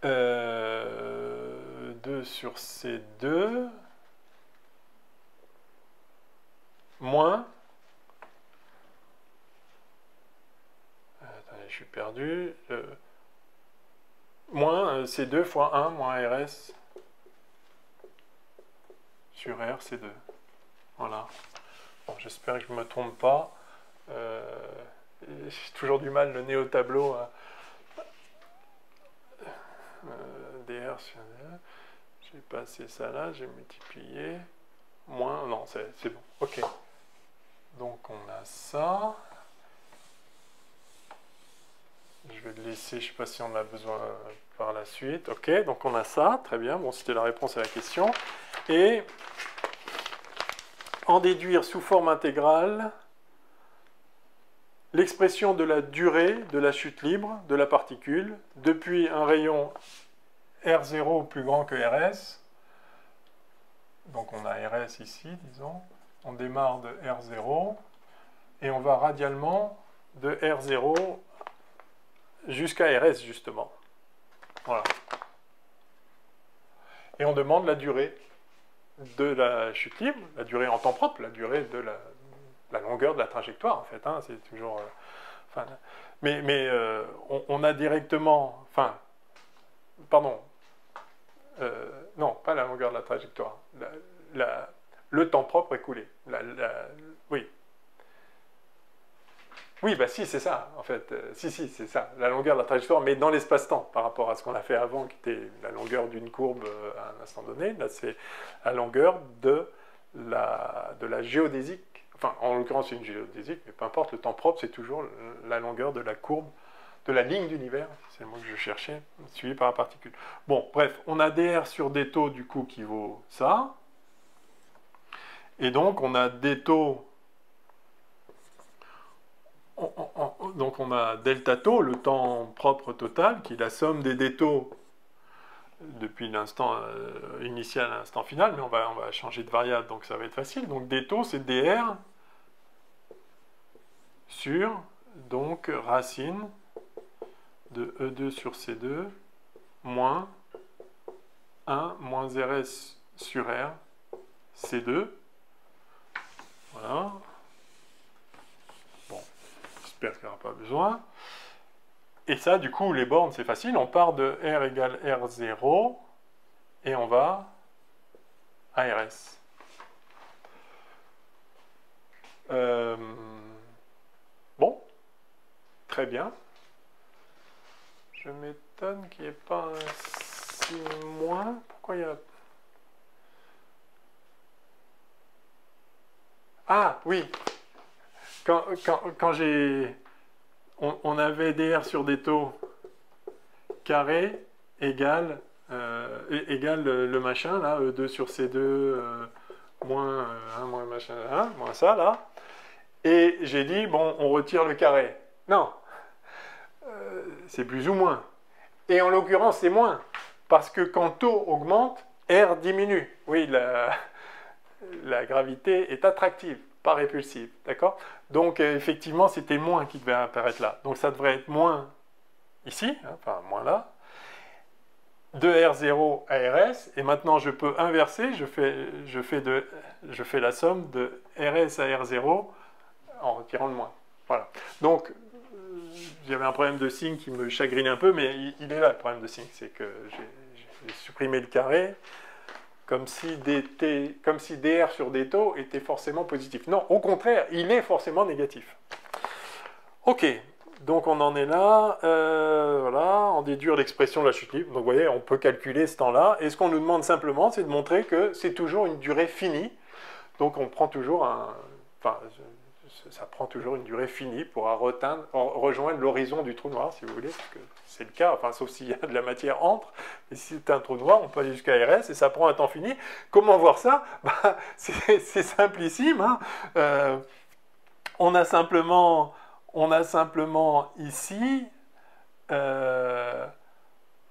2 sur C2, moins, attendez, je suis perdu, moins C2 fois 1 moins RS sur R, C2. Voilà. Bon, j'espère que je ne me trompe pas. J'ai toujours du mal, le nez au tableau. DR sur DR. J'ai passé ça là, j'ai multiplié. Moins, non, c'est bon. Ok. Donc on a ça. Je vais le laisser, je ne sais pas si on a besoin par la suite. Ok, donc on a ça, très bien. Bon, c'était la réponse à la question. Et en déduire sous forme intégrale l'expression de la durée de la chute libre de la particule depuis un rayon R0 plus grand que RS. Donc on a RS ici, disons. On démarre de R0 et on va radialement de R0 jusqu'à RS, justement. Voilà. Et on demande la durée de la chute libre, la durée en temps propre, la durée de la longueur de la trajectoire, en fait. Hein, c'est toujours... mais on a directement... Enfin, pardon. Non, pas la longueur de la trajectoire. Le temps propre écoulé. Oui. Oui, bah si, c'est ça, en fait. Si, c'est ça. La longueur de la trajectoire, mais dans l'espace-temps, par rapport à ce qu'on a fait avant, qui était la longueur d'une courbe à un instant donné. Là, c'est la longueur de la géodésique. Enfin, en l'occurrence, c'est une géodésique, mais peu importe, le temps propre, c'est toujours la longueur de la courbe, de la ligne d'univers, c'est le mot que je cherchais, suivi par la particule. Bon, bref, on a dr sur dτ, du coup, qui vaut ça. Et donc, on a dτ... Donc on a delta taux, le temps propre total, qui est la somme des dτ depuis l'instant initial à l'instant final, mais on va changer de variable, donc ça va être facile. Donc dτ, c'est dr sur, donc, racine de E2 sur C2 moins 1 moins RS sur R, C2. Voilà. Bon, j'espère qu'il n'y aura pas besoin. Et ça, du coup, les bornes, c'est facile. On part de R égale R0 et on va à RS. Bon, très bien. Je m'étonne qu'il n'y ait pas un signe moins. Pourquoi il y a... Ah, oui. Quand j'ai... On avait dr sur dτ carré égale le machin, là, E2 sur C2 moins 1 moins machin, 1, moins ça, là. Et j'ai dit, bon, on retire le carré. Non. c'est plus ou moins. Et en l'occurrence, c'est moins. Parce que quand taux augmente, R diminue. Oui, la gravité est attractive, pas répulsive. D'accord? Donc, effectivement, c'était moins qui devait apparaître là. Donc, ça devrait être moins ici, hein, enfin, moins là, de R0 à RS. Et maintenant, je peux inverser. Je fais la somme de RS à R0 en retirant le moins. Voilà. Donc, j'avais un problème de signe qui me chagrinait un peu, mais il est là, le problème de signe. C'est que j'ai supprimé le carré comme si dr sur d taux était forcément positif. Non, au contraire, il est forcément négatif. Ok, donc on en est là. Voilà, en déduire l'expression de la chute libre. Donc vous voyez, on peut calculer ce temps-là. Et ce qu'on nous demande simplement, c'est de montrer que c'est toujours une durée finie. Donc on prend toujours enfin, ça prend toujours une durée finie pour rejoindre l'horizon du trou noir, si vous voulez, parce que c'est le cas, enfin, sauf s'il y a de la matière entre. Et si c'est un trou noir, on peut aller jusqu'à RS et ça prend un temps fini. Comment voir ça? C'est simplissime. Hein. On a simplement ici...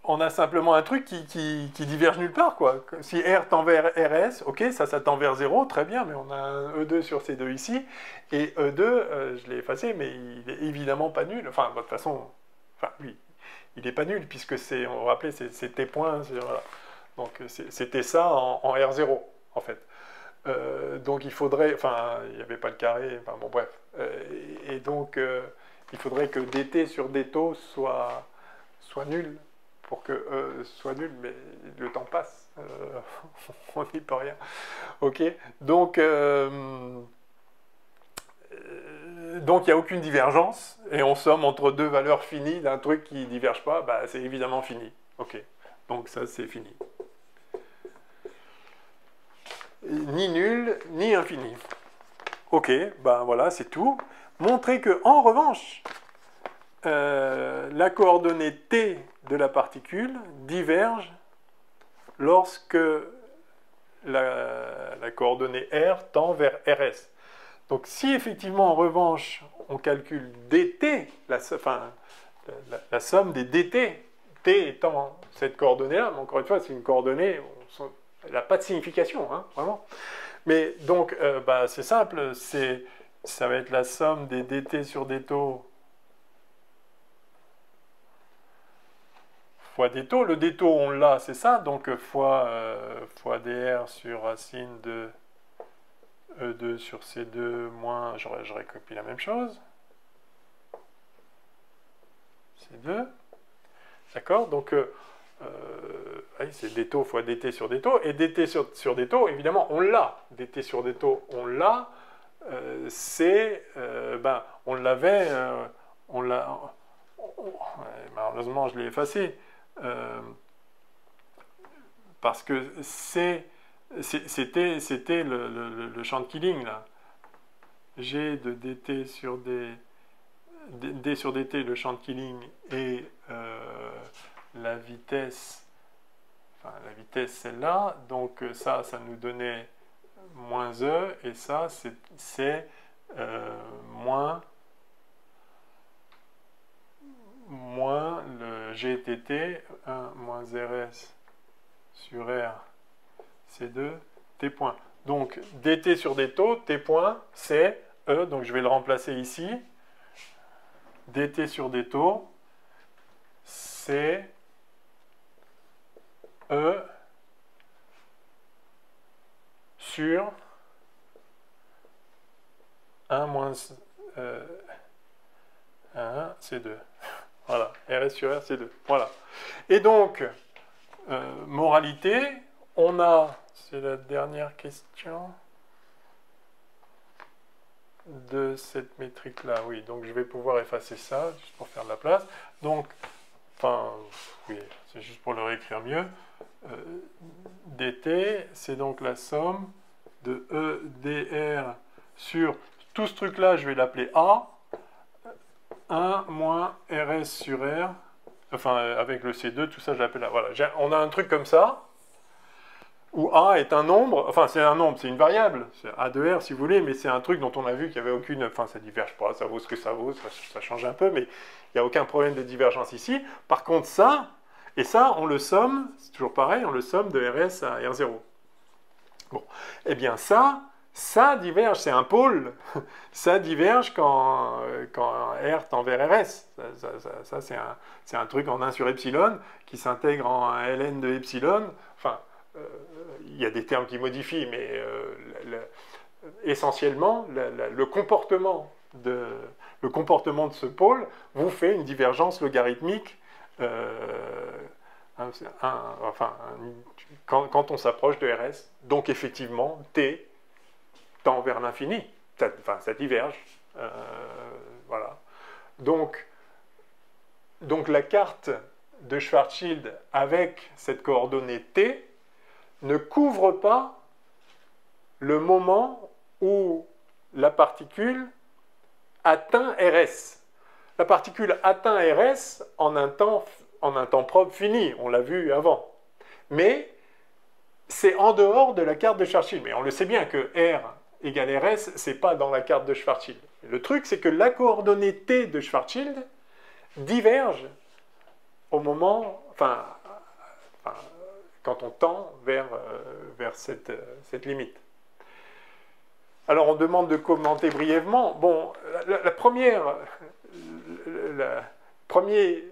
on a simplement un truc qui diverge nulle part, quoi. Si R tend vers RS, ok, ça tend vers 0, très bien, mais on a un E2 sur C2 ici, et E2, je l'ai effacé, mais il est évidemment pas nul. Enfin, de toute façon, enfin, oui, il n'est pas nul, puisque c'est, on va rappeler, c'est T point, voilà. Donc c'était ça en R0, en fait. Donc il faudrait, enfin, il n'y avait pas le carré, enfin bon, bref. Et donc, il faudrait que dt sur d taux soit nul, pour que soit nul, mais le temps passe, on n'y peut rien. Ok, donc il n'y a aucune divergence, et on somme entre deux valeurs finies d'un truc qui ne diverge pas, bah, c'est évidemment fini. Ok, donc ça c'est fini. Ni nul, ni infini. Ok, ben voilà, c'est tout. Montrer que, en revanche, la coordonnée t de la particule diverge lorsque la coordonnée r tend vers rs. Donc si effectivement, en revanche, on calcule dt, la somme des dt, t étant cette coordonnée-là, mais encore une fois, c'est une coordonnée, elle n'a pas de signification, hein, vraiment. Mais donc, bah, c'est simple, ça va être la somme des dt sur d taux fois d taux. Le d taux, on l'a, c'est ça, donc fois dr sur racine de E2 sur C2 moins, je récopie la même chose, C2, d'accord, donc oui, c'est d taux fois dt sur d taux, et dt sur d taux, évidemment, on l'a, dt sur d taux, on l'a, c'est, ben, on l'avait, malheureusement je l'ai effacé, parce que c'était le champ de Killing, là. G de dt sur d sur dt, le champ de Killing, et la vitesse, celle-là, donc ça nous donnait moins E, et ça, c'est moins le GTT, 1 moins RS sur R, C2, T point. Donc, dt sur d taux, T point, c'est E, donc je vais le remplacer ici. dt sur d taux, c'est E sur 1 moins 1, C2. Voilà, RS sur R, C2. Voilà. Et donc, moralité, on a, c'est la dernière question de cette métrique-là. Oui, donc je vais pouvoir effacer ça, juste pour faire de la place. Donc, enfin, oui, c'est juste pour le réécrire mieux. dt, c'est donc la somme de E dr sur tout ce truc-là, je vais l'appeler A, 1 moins RS sur R, enfin avec le C2, tout ça je l'appelle là. Voilà, on a un truc comme ça, où A est un nombre, enfin c'est un nombre, c'est une variable, c'est A de R si vous voulez, mais c'est un truc dont on a vu qu'il n'y avait aucune, enfin ça diverge pas, ça vaut ce que ça vaut, ça change un peu, mais il n'y a aucun problème de divergence ici. Par contre ça, et ça on le somme, c'est toujours pareil, on le somme de RS à R0. Bon, eh bien ça diverge, c'est un pôle, ça diverge quand R tend vers RS. Ça c'est un truc en 1 sur epsilon qui s'intègre en un ln de epsilon. Enfin, il y a des termes qui modifient, mais essentiellement, le comportement de ce pôle vous fait une divergence logarithmique quand on s'approche de RS. Donc effectivement, T tend vers l'infini. Ça diverge. Voilà. Donc la carte de Schwarzschild avec cette coordonnée T ne couvre pas le moment où la particule atteint RS. La particule atteint RS en un temps propre fini, on l'a vu avant. Mais c'est en dehors de la carte de Schwarzschild. Mais on le sait bien que R égale RS, c'est pas dans la carte de Schwarzschild. Le truc, c'est que la coordonnée T de Schwarzschild diverge au moment, quand on tend vers cette limite. Alors on demande de commenter brièvement. Bon, le premier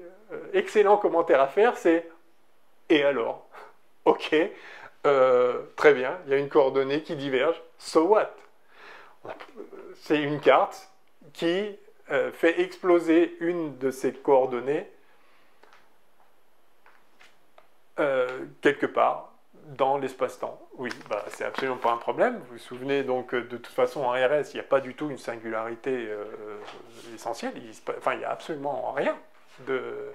excellent commentaire à faire, c'est « Et alors ?» Ok, très bien, il y a une coordonnée qui diverge, so what? C'est une carte qui fait exploser une de ces coordonnées quelque part dans l'espace-temps. Oui, c'est absolument pas un problème. Vous vous souvenez donc, de toute façon, en RS, il n'y a pas du tout une singularité essentielle. Il n'y a absolument rien de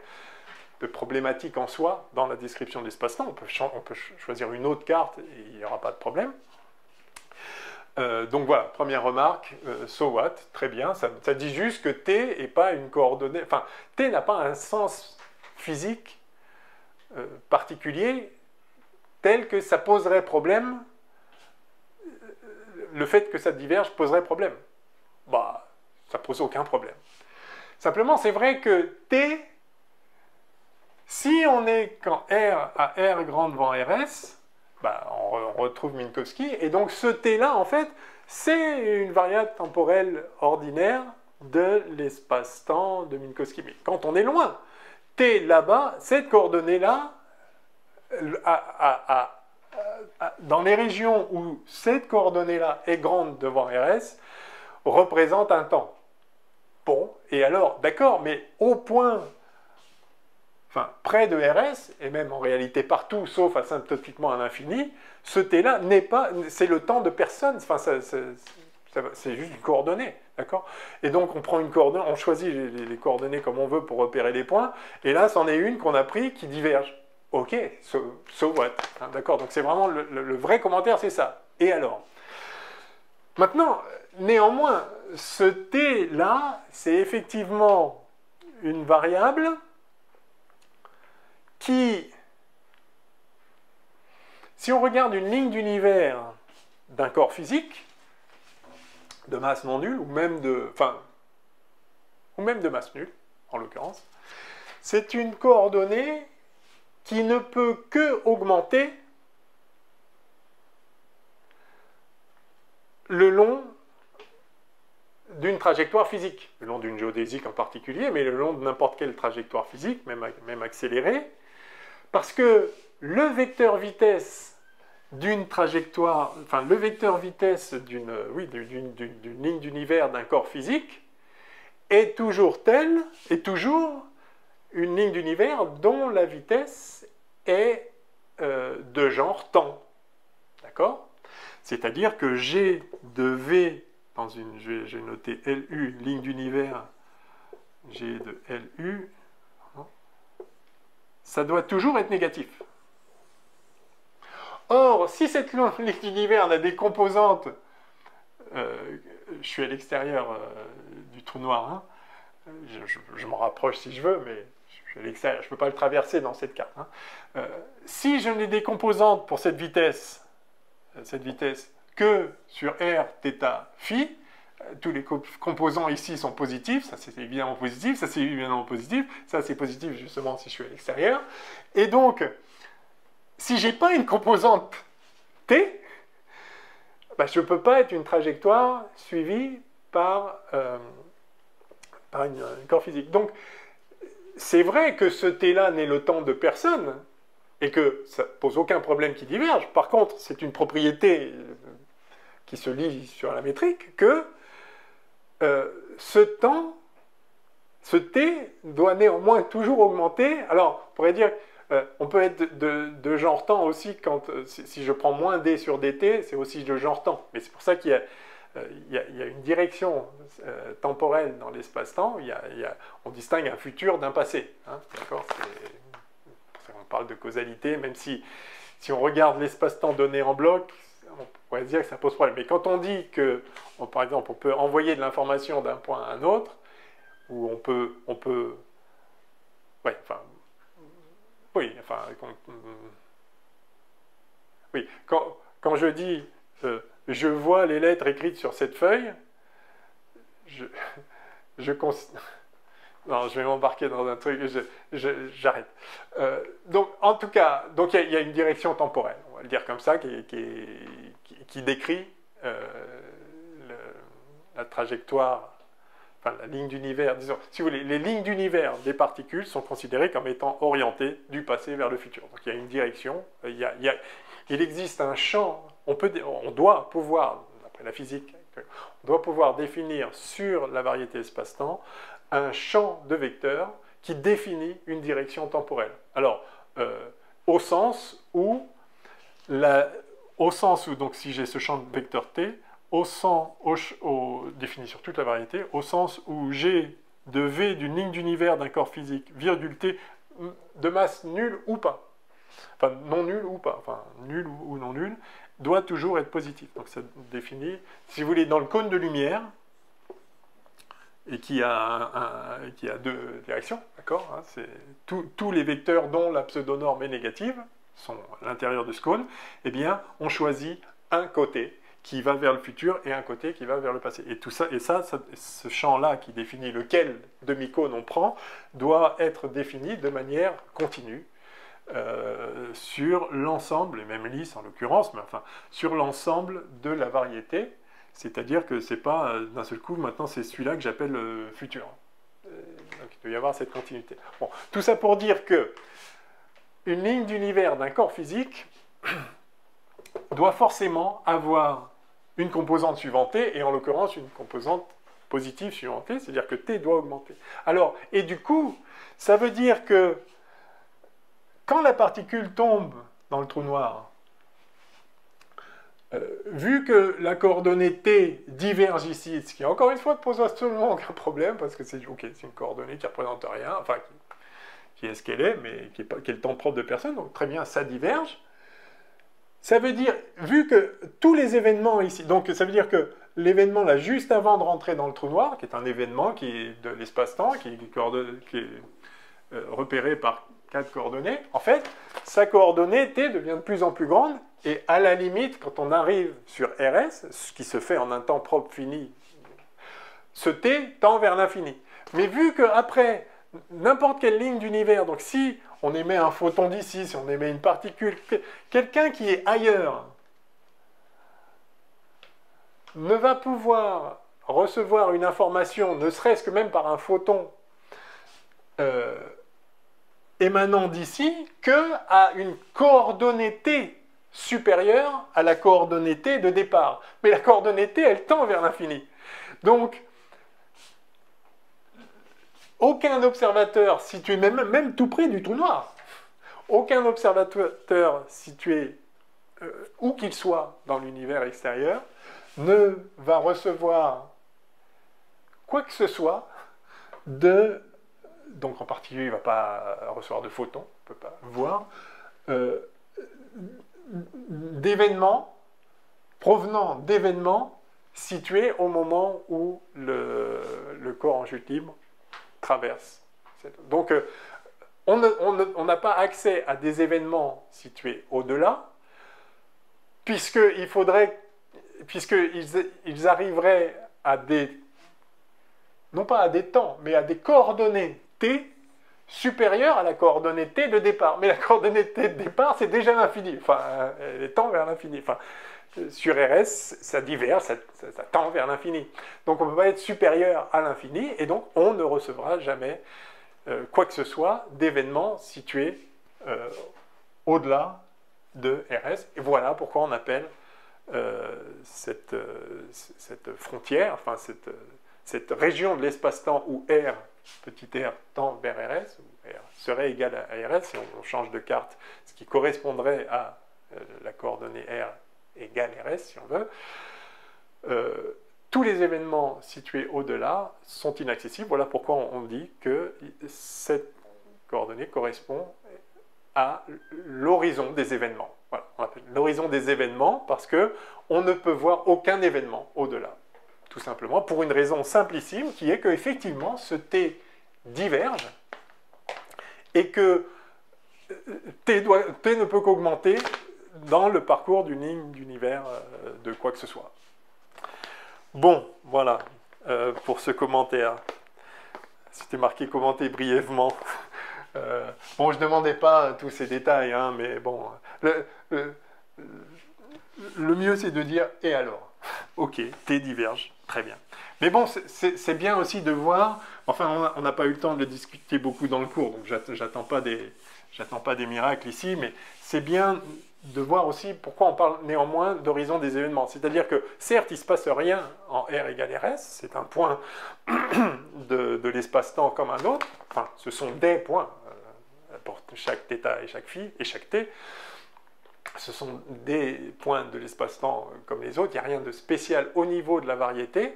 problématique en soi dans la description de l'espace-temps. On peut choisir une autre carte et il n'y aura pas de problème. Donc voilà, première remarque, so what, très bien, ça dit juste que T n'est pas une coordonnée, enfin, T n'a pas un sens physique particulier tel que ça poserait problème, le fait que ça diverge poserait problème. Ça pose aucun problème. Simplement, c'est vrai que T, si on est quand R à R grand devant RS, on retrouve Minkowski, et donc ce T-là, en fait, c'est une variable temporelle ordinaire de l'espace-temps de Minkowski. Mais quand on est loin, T là-bas, cette coordonnée-là, dans les régions où cette coordonnée-là est grande devant RS, représente un temps. Bon, et alors, d'accord, mais au point, près de RS, et même en réalité partout, sauf asymptotiquement à l'infini, ce T-là n'est pas, c'est le temps de personne, c'est juste une coordonnée, d'accord? Et donc on prend une coordonnée, on choisit les coordonnées comme on veut pour repérer les points, et là c'en est une qu'on a pris qui diverge. Ok, so what? D'accord, donc c'est vraiment le vrai commentaire, c'est ça. Et alors? Maintenant, néanmoins, ce T-là, c'est effectivement une variable qui, si on regarde une ligne d'univers d'un corps physique, de masse non nulle, ou même de masse nulle, en l'occurrence, c'est une coordonnée qui ne peut que augmenter le long d'une trajectoire physique, le long d'une géodésique en particulier, mais le long de n'importe quelle trajectoire physique, même accélérée, parce que le vecteur vitesse d'une trajectoire, le vecteur vitesse d'une ligne d'univers d'un corps physique est toujours une ligne d'univers dont la vitesse est de genre temps. D'accord? C'est-à-dire que G de V dans une, j'ai noté LU, ligne d'univers, G de LU, ça doit toujours être négatif. Or, si cette ligne d'univers a des composantes, je suis à l'extérieur du trou noir, je m'en rapproche si je veux, mais je suis à l'extérieur, je ne peux pas le traverser dans cette carte. Hein. Si je n'ai des composantes pour cette vitesse que sur r, θ, phi, tous les composants ici sont positifs, ça c'est évidemment positif, ça c'est évidemment positif, ça c'est positif justement si je suis à l'extérieur. Et donc, si je n'ai pas une composante t, bah, je ne peux pas être une trajectoire suivie par un corps physique. Donc, c'est vrai que ce t-là n'est le temps de personne, et que ça ne pose aucun problème qui diverge. Par contre, c'est une propriété qui se lie sur la métrique, que ce temps, ce t, doit néanmoins toujours augmenter. Alors, on pourrait dire, on peut être de genre temps aussi, quand, si je prends moins d sur dt, c'est aussi de genre temps. Mais c'est pour ça qu'il y a une direction temporelle dans l'espace-temps, on distingue un futur d'un passé. Hein, d'accord, on parle de causalité, même si on regarde l'espace-temps donné en bloc, on pourrait dire que ça pose problème. Mais quand on dit que, par exemple, on peut envoyer de l'information d'un point à un autre, ou ouais, enfin, oui, enfin, oui, quand je dis je vois les lettres écrites sur cette feuille, non, je vais m'embarquer dans un truc, j'arrête. Donc, en tout cas, il y a une direction temporelle, on va le dire comme ça, qui décrit la trajectoire, enfin la ligne d'univers, disons, si vous voulez, les lignes d'univers des particules sont considérées comme étant orientées du passé vers le futur. Donc il y a une direction, il existe un champ, on doit pouvoir, d'après la physique, on doit pouvoir définir sur la variété espace-temps un champ de vecteurs qui définit une direction temporelle. Alors, au sens où, donc si j'ai ce champ de vecteur t, défini sur toute la variété, au sens où g de v d'une ligne d'univers d'un corps physique, virgule t, de masse nulle ou pas, enfin non nulle ou pas, enfin nulle ou non nulle, doit toujours être positif. Donc ça définit, si vous voulez, dans le cône de lumière, et qui a deux directions, d'accord, hein, tous les vecteurs dont la pseudonorme est négative sont à l'intérieur de ce cône, eh bien, on choisit un côté qui va vers le futur et un côté qui va vers le passé. Et tout ça, ce champ-là qui définit lequel demi-cône on prend, doit être défini de manière continue sur l'ensemble, et même lisse en l'occurrence, mais enfin, sur l'ensemble de la variété. C'est-à-dire que c'est pas d'un seul coup, maintenant c'est celui-là que j'appelle futur. Donc il doit y avoir cette continuité. Bon, tout ça pour dire que une ligne d'univers d'un corps physique doit forcément avoir une composante suivant t, et en l'occurrence une composante positive suivant t, c'est-à-dire que t doit augmenter. Alors, et du coup, ça veut dire que quand la particule tombe dans le trou noir, vu que la coordonnée t diverge ici, ce qui encore une fois ne pose absolument aucun problème, parce que c'est une coordonnée qui ne représente rien, enfin qui est ce qu'elle est, mais qui est le temps propre de personne, donc très bien, ça diverge. Ça veut dire, vu que tous les événements ici, donc ça veut dire que l'événement là, juste avant de rentrer dans le trou noir, qui est un événement qui est de l'espace-temps, qui est repéré par 4 coordonnées, en fait, sa coordonnée t devient de plus en plus grande, et à la limite, quand on arrive sur RS, ce qui se fait en un temps propre fini, ce t tend vers l'infini. Mais vu qu'après, n'importe quelle ligne d'univers, donc si on émet un photon d'ici, si on émet une particule, quelqu'un qui est ailleurs ne va pouvoir recevoir une information, ne serait-ce que même par un photon émanant d'ici, qu'à une coordonnée t supérieure à la coordonnée t de départ. Mais la coordonnée t, elle tend vers l'infini. Donc, aucun observateur situé, même tout près du trou noir, aucun observateur situé où qu'il soit dans l'univers extérieur ne va recevoir quoi que ce soit donc en particulier, il ne va pas recevoir de photons, on ne peut pas voir, d'événements, provenant d'événements situés au moment où le corps en chute libre traverse. Donc, on n'a pas accès à des événements situés au-delà, puisqu'ils arriveraient à des, non pas à des temps, mais à des coordonnées t supérieures à la coordonnée t de départ. Mais la coordonnée t de départ, c'est déjà l'infini, enfin, elle tend vers l'infini. Enfin, sur RS, ça diverge, ça tend vers l'infini. Donc on ne peut pas être supérieur à l'infini, et donc on ne recevra jamais quoi que ce soit d'événements situés au-delà de RS. Et voilà pourquoi on appelle cette frontière, enfin cette région de l'espace-temps où R, petit r, tend vers RS, où R serait égal à RS, si on change de carte, ce qui correspondrait à la coordonnée R égale RS, si on veut, tous les événements situés au-delà sont inaccessibles. Voilà pourquoi on dit que cette coordonnée correspond à l'horizon des événements. Voilà, on appelle l'horizon des événements parce qu'on ne peut voir aucun événement au-delà. Tout simplement pour une raison simplissime qui est qu'effectivement ce T diverge et que T ne peut qu'augmenter dans le parcours d'une ligne d'univers de quoi que ce soit. Bon, voilà pour ce commentaire. C'était marqué commenter brièvement. Bon, je ne demandais pas tous ces détails, hein, mais bon, le mieux c'est de dire « et alors ?» Ok, T diverge, très bien. Mais bon, c'est bien aussi de voir, enfin on n'a pas eu le temps de le discuter beaucoup dans le cours, donc j'attends pas des miracles ici, mais c'est bien de voir aussi pourquoi on parle néanmoins d'horizon des événements. C'est-à-dire que certes, il ne se passe rien en R égale RS, c'est un point de l'espace-temps comme un autre, enfin ce sont des points, pour chaque θ et chaque phi et chaque t, ce sont des points de l'espace-temps comme les autres, il n'y a rien de spécial au niveau de la variété,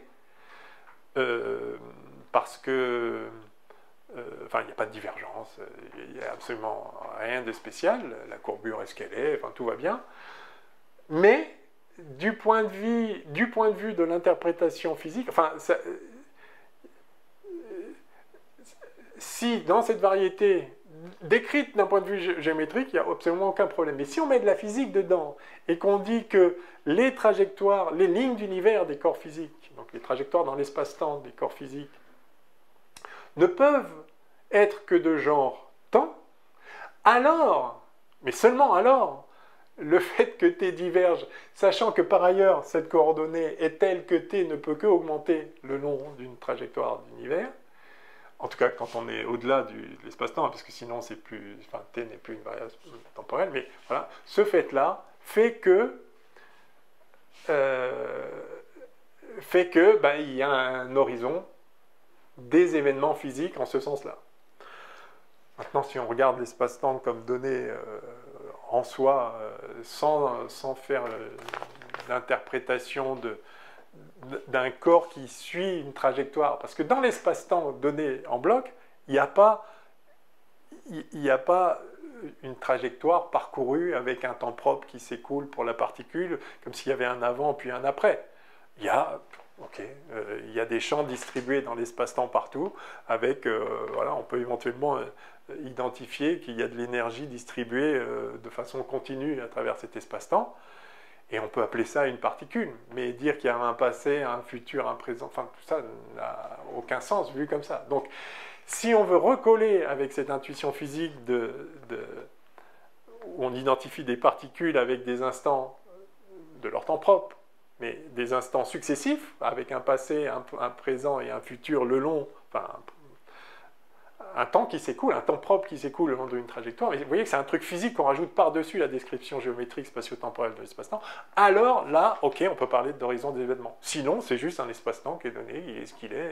parce que enfin, il n'y a pas de divergence, il n'y a absolument rien de spécial, la courbure est ce qu'elle est, enfin, tout va bien. Mais, du point de vue de l'interprétation physique, enfin, si dans cette variété décrite d'un point de vue géométrique, il n'y a absolument aucun problème. Mais si on met de la physique dedans et qu'on dit que les trajectoires, les lignes d'univers des corps physiques, donc les trajectoires dans l'espace-temps des corps physiques, ne peuvent être que de genre temps, alors, mais seulement alors, le fait que t diverge, sachant que par ailleurs cette coordonnée est telle que t ne peut que augmenter le long d'une trajectoire d'univers, en tout cas quand on est au-delà de l'espace-temps, parce que sinon c'est plus, enfin, t n'est plus une variable temporelle, mais voilà, ce fait-là fait que ben, il y a un horizon des événements physiques en ce sens-là. Maintenant, si on regarde l'espace-temps comme donnée en soi, sans faire l'interprétation d'un corps qui suit une trajectoire, parce que dans l'espace-temps donné en bloc, il n'y a pas une trajectoire parcourue avec un temps propre qui s'écoule pour la particule, comme s'il y avait un avant puis un après. Il y a des champs distribués dans l'espace-temps partout, avec, voilà, on peut éventuellement identifier qu'il y a de l'énergie distribuée de façon continue à travers cet espace-temps, et on peut appeler ça une particule. Mais dire qu'il y a un passé, un futur, un présent, enfin tout ça n'a aucun sens vu comme ça. Donc, si on veut recoller avec cette intuition physique où on identifie des particules avec des instants de leur temps propre, mais des instants successifs, avec un passé, un présent et un futur le long, enfin, un temps qui s'écoule, un temps propre qui s'écoule le long d'une trajectoire, mais vous voyez que c'est un truc physique qu'on rajoute par-dessus la description géométrique spatio-temporelle de l'espace-temps, alors là, ok, on peut parler d'horizon des événements. Sinon, c'est juste un espace-temps qui est donné, il est ce qu'il est,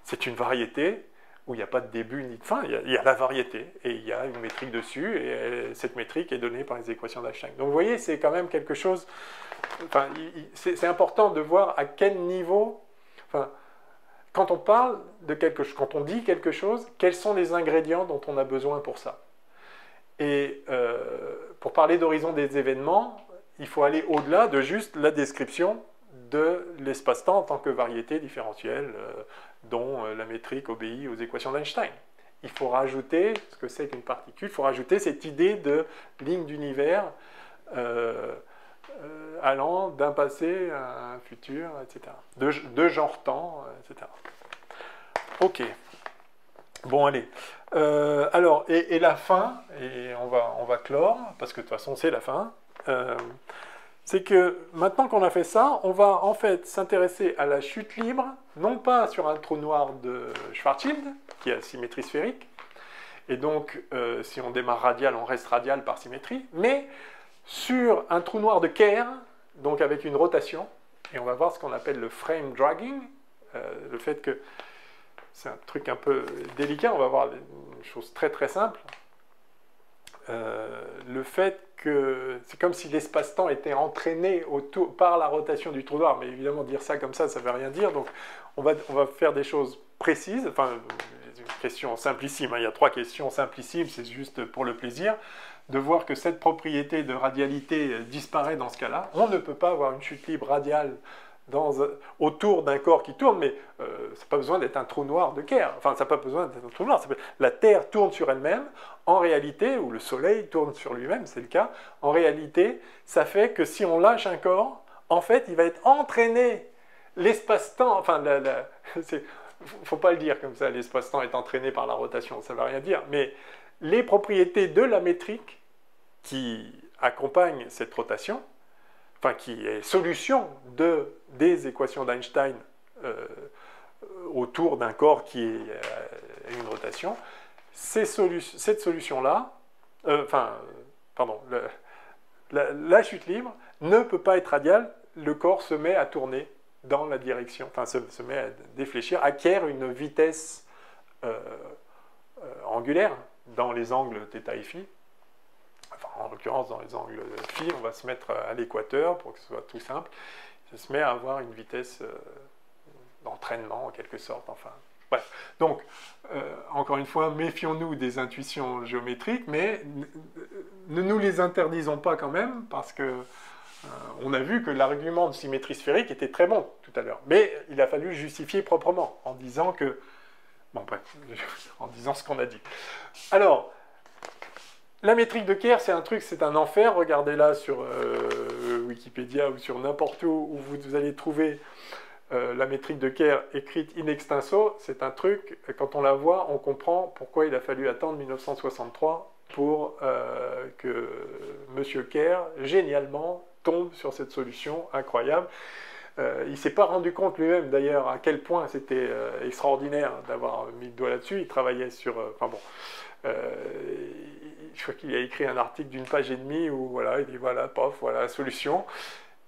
c'est une variété où il n'y a pas de début ni de fin, il y a la variété, et il y a une métrique dessus, et cette métrique est donnée par les équations d'Einstein. Donc vous voyez, c'est quand même quelque chose, enfin, c'est important de voir à quel niveau, enfin, quand on parle de quelque chose, quand on dit quelque chose, quels sont les ingrédients dont on a besoin pour ça. Et pour parler d'horizon des événements, il faut aller au-delà de juste la description de l'espace-temps en tant que variété différentielle dont la métrique obéit aux équations d'Einstein. il faut rajouter, ce que c'est qu'une particule, il faut rajouter cette idée de ligne d'univers allant d'un passé à un futur, etc. De genre temps, etc. Ok. Bon, allez. Alors, et la fin, et on va clore, parce que de toute façon, c'est la fin. C'est que maintenant qu'on a fait ça, on va en fait s'intéresser à la chute libre, non pas sur un trou noir de Schwarzschild, qui a symétrie sphérique, et donc si on démarre radial, on reste radial par symétrie, mais sur un trou noir de Kerr, donc avec une rotation, et on va voir ce qu'on appelle le frame dragging, le fait que c'est un truc un peu délicat, on va voir une chose très très simple. Le fait que c'est comme si l'espace-temps était entraîné par la rotation du trou noir, mais évidemment dire ça comme ça ne veut rien dire, donc on va faire des choses précises, enfin une question simplissime, hein. Il y a 3 questions simplissimes, c'est juste pour le plaisir, de voir que cette propriété de radialité disparaît dans ce cas-là. On ne peut pas avoir une chute libre radiale autour d'un corps qui tourne, mais ça n'a pas besoin d'être un trou noir de Kerr. Enfin, ça n'a pas besoin d'être un trou noir. La Terre tourne sur elle-même. En réalité, ou le Soleil tourne sur lui-même, c'est le cas. En réalité, ça fait que si on lâche un corps, en fait, il va être entraîné. L'espace-temps, enfin, faut pas le dire comme ça, l'espace-temps est entraîné par la rotation, ça ne veut rien dire. Mais les propriétés de la métrique qui accompagnent cette rotation, enfin qui est solution des équations d'Einstein autour d'un corps qui est une rotation, cette solution-là, la chute libre ne peut pas être radiale, le corps se met à tourner dans la direction, enfin se met à défléchir, acquiert une vitesse angulaire dans les angles θ et φ. Enfin, en l'occurrence, dans les angles phi, on va se mettre à l'équateur pour que ce soit tout simple. Ça se met à avoir une vitesse d'entraînement, en quelque sorte. Enfin, bref. Donc, encore une fois, méfions-nous des intuitions géométriques, mais ne nous les interdisons pas quand même, parce que on a vu que l'argument de symétrie sphérique était très bon tout à l'heure. Mais il a fallu justifier proprement, en disant que... Bon, bref, en disant ce qu'on a dit. Alors... La métrique de Kerr, c'est un truc, c'est un enfer. Regardez-la sur Wikipédia ou sur n'importe où vous allez trouver la métrique de Kerr écrite in extenso. C'est un truc, quand on la voit, on comprend pourquoi il a fallu attendre 1963 pour que M. Kerr, génialement, tombe sur cette solution incroyable. Il ne s'est pas rendu compte lui-même, d'ailleurs, à quel point c'était extraordinaire d'avoir mis le doigt là-dessus. Il travaillait sur... je crois qu'il a écrit un article d'1 page et demie où voilà, il dit voilà, pof, voilà la solution.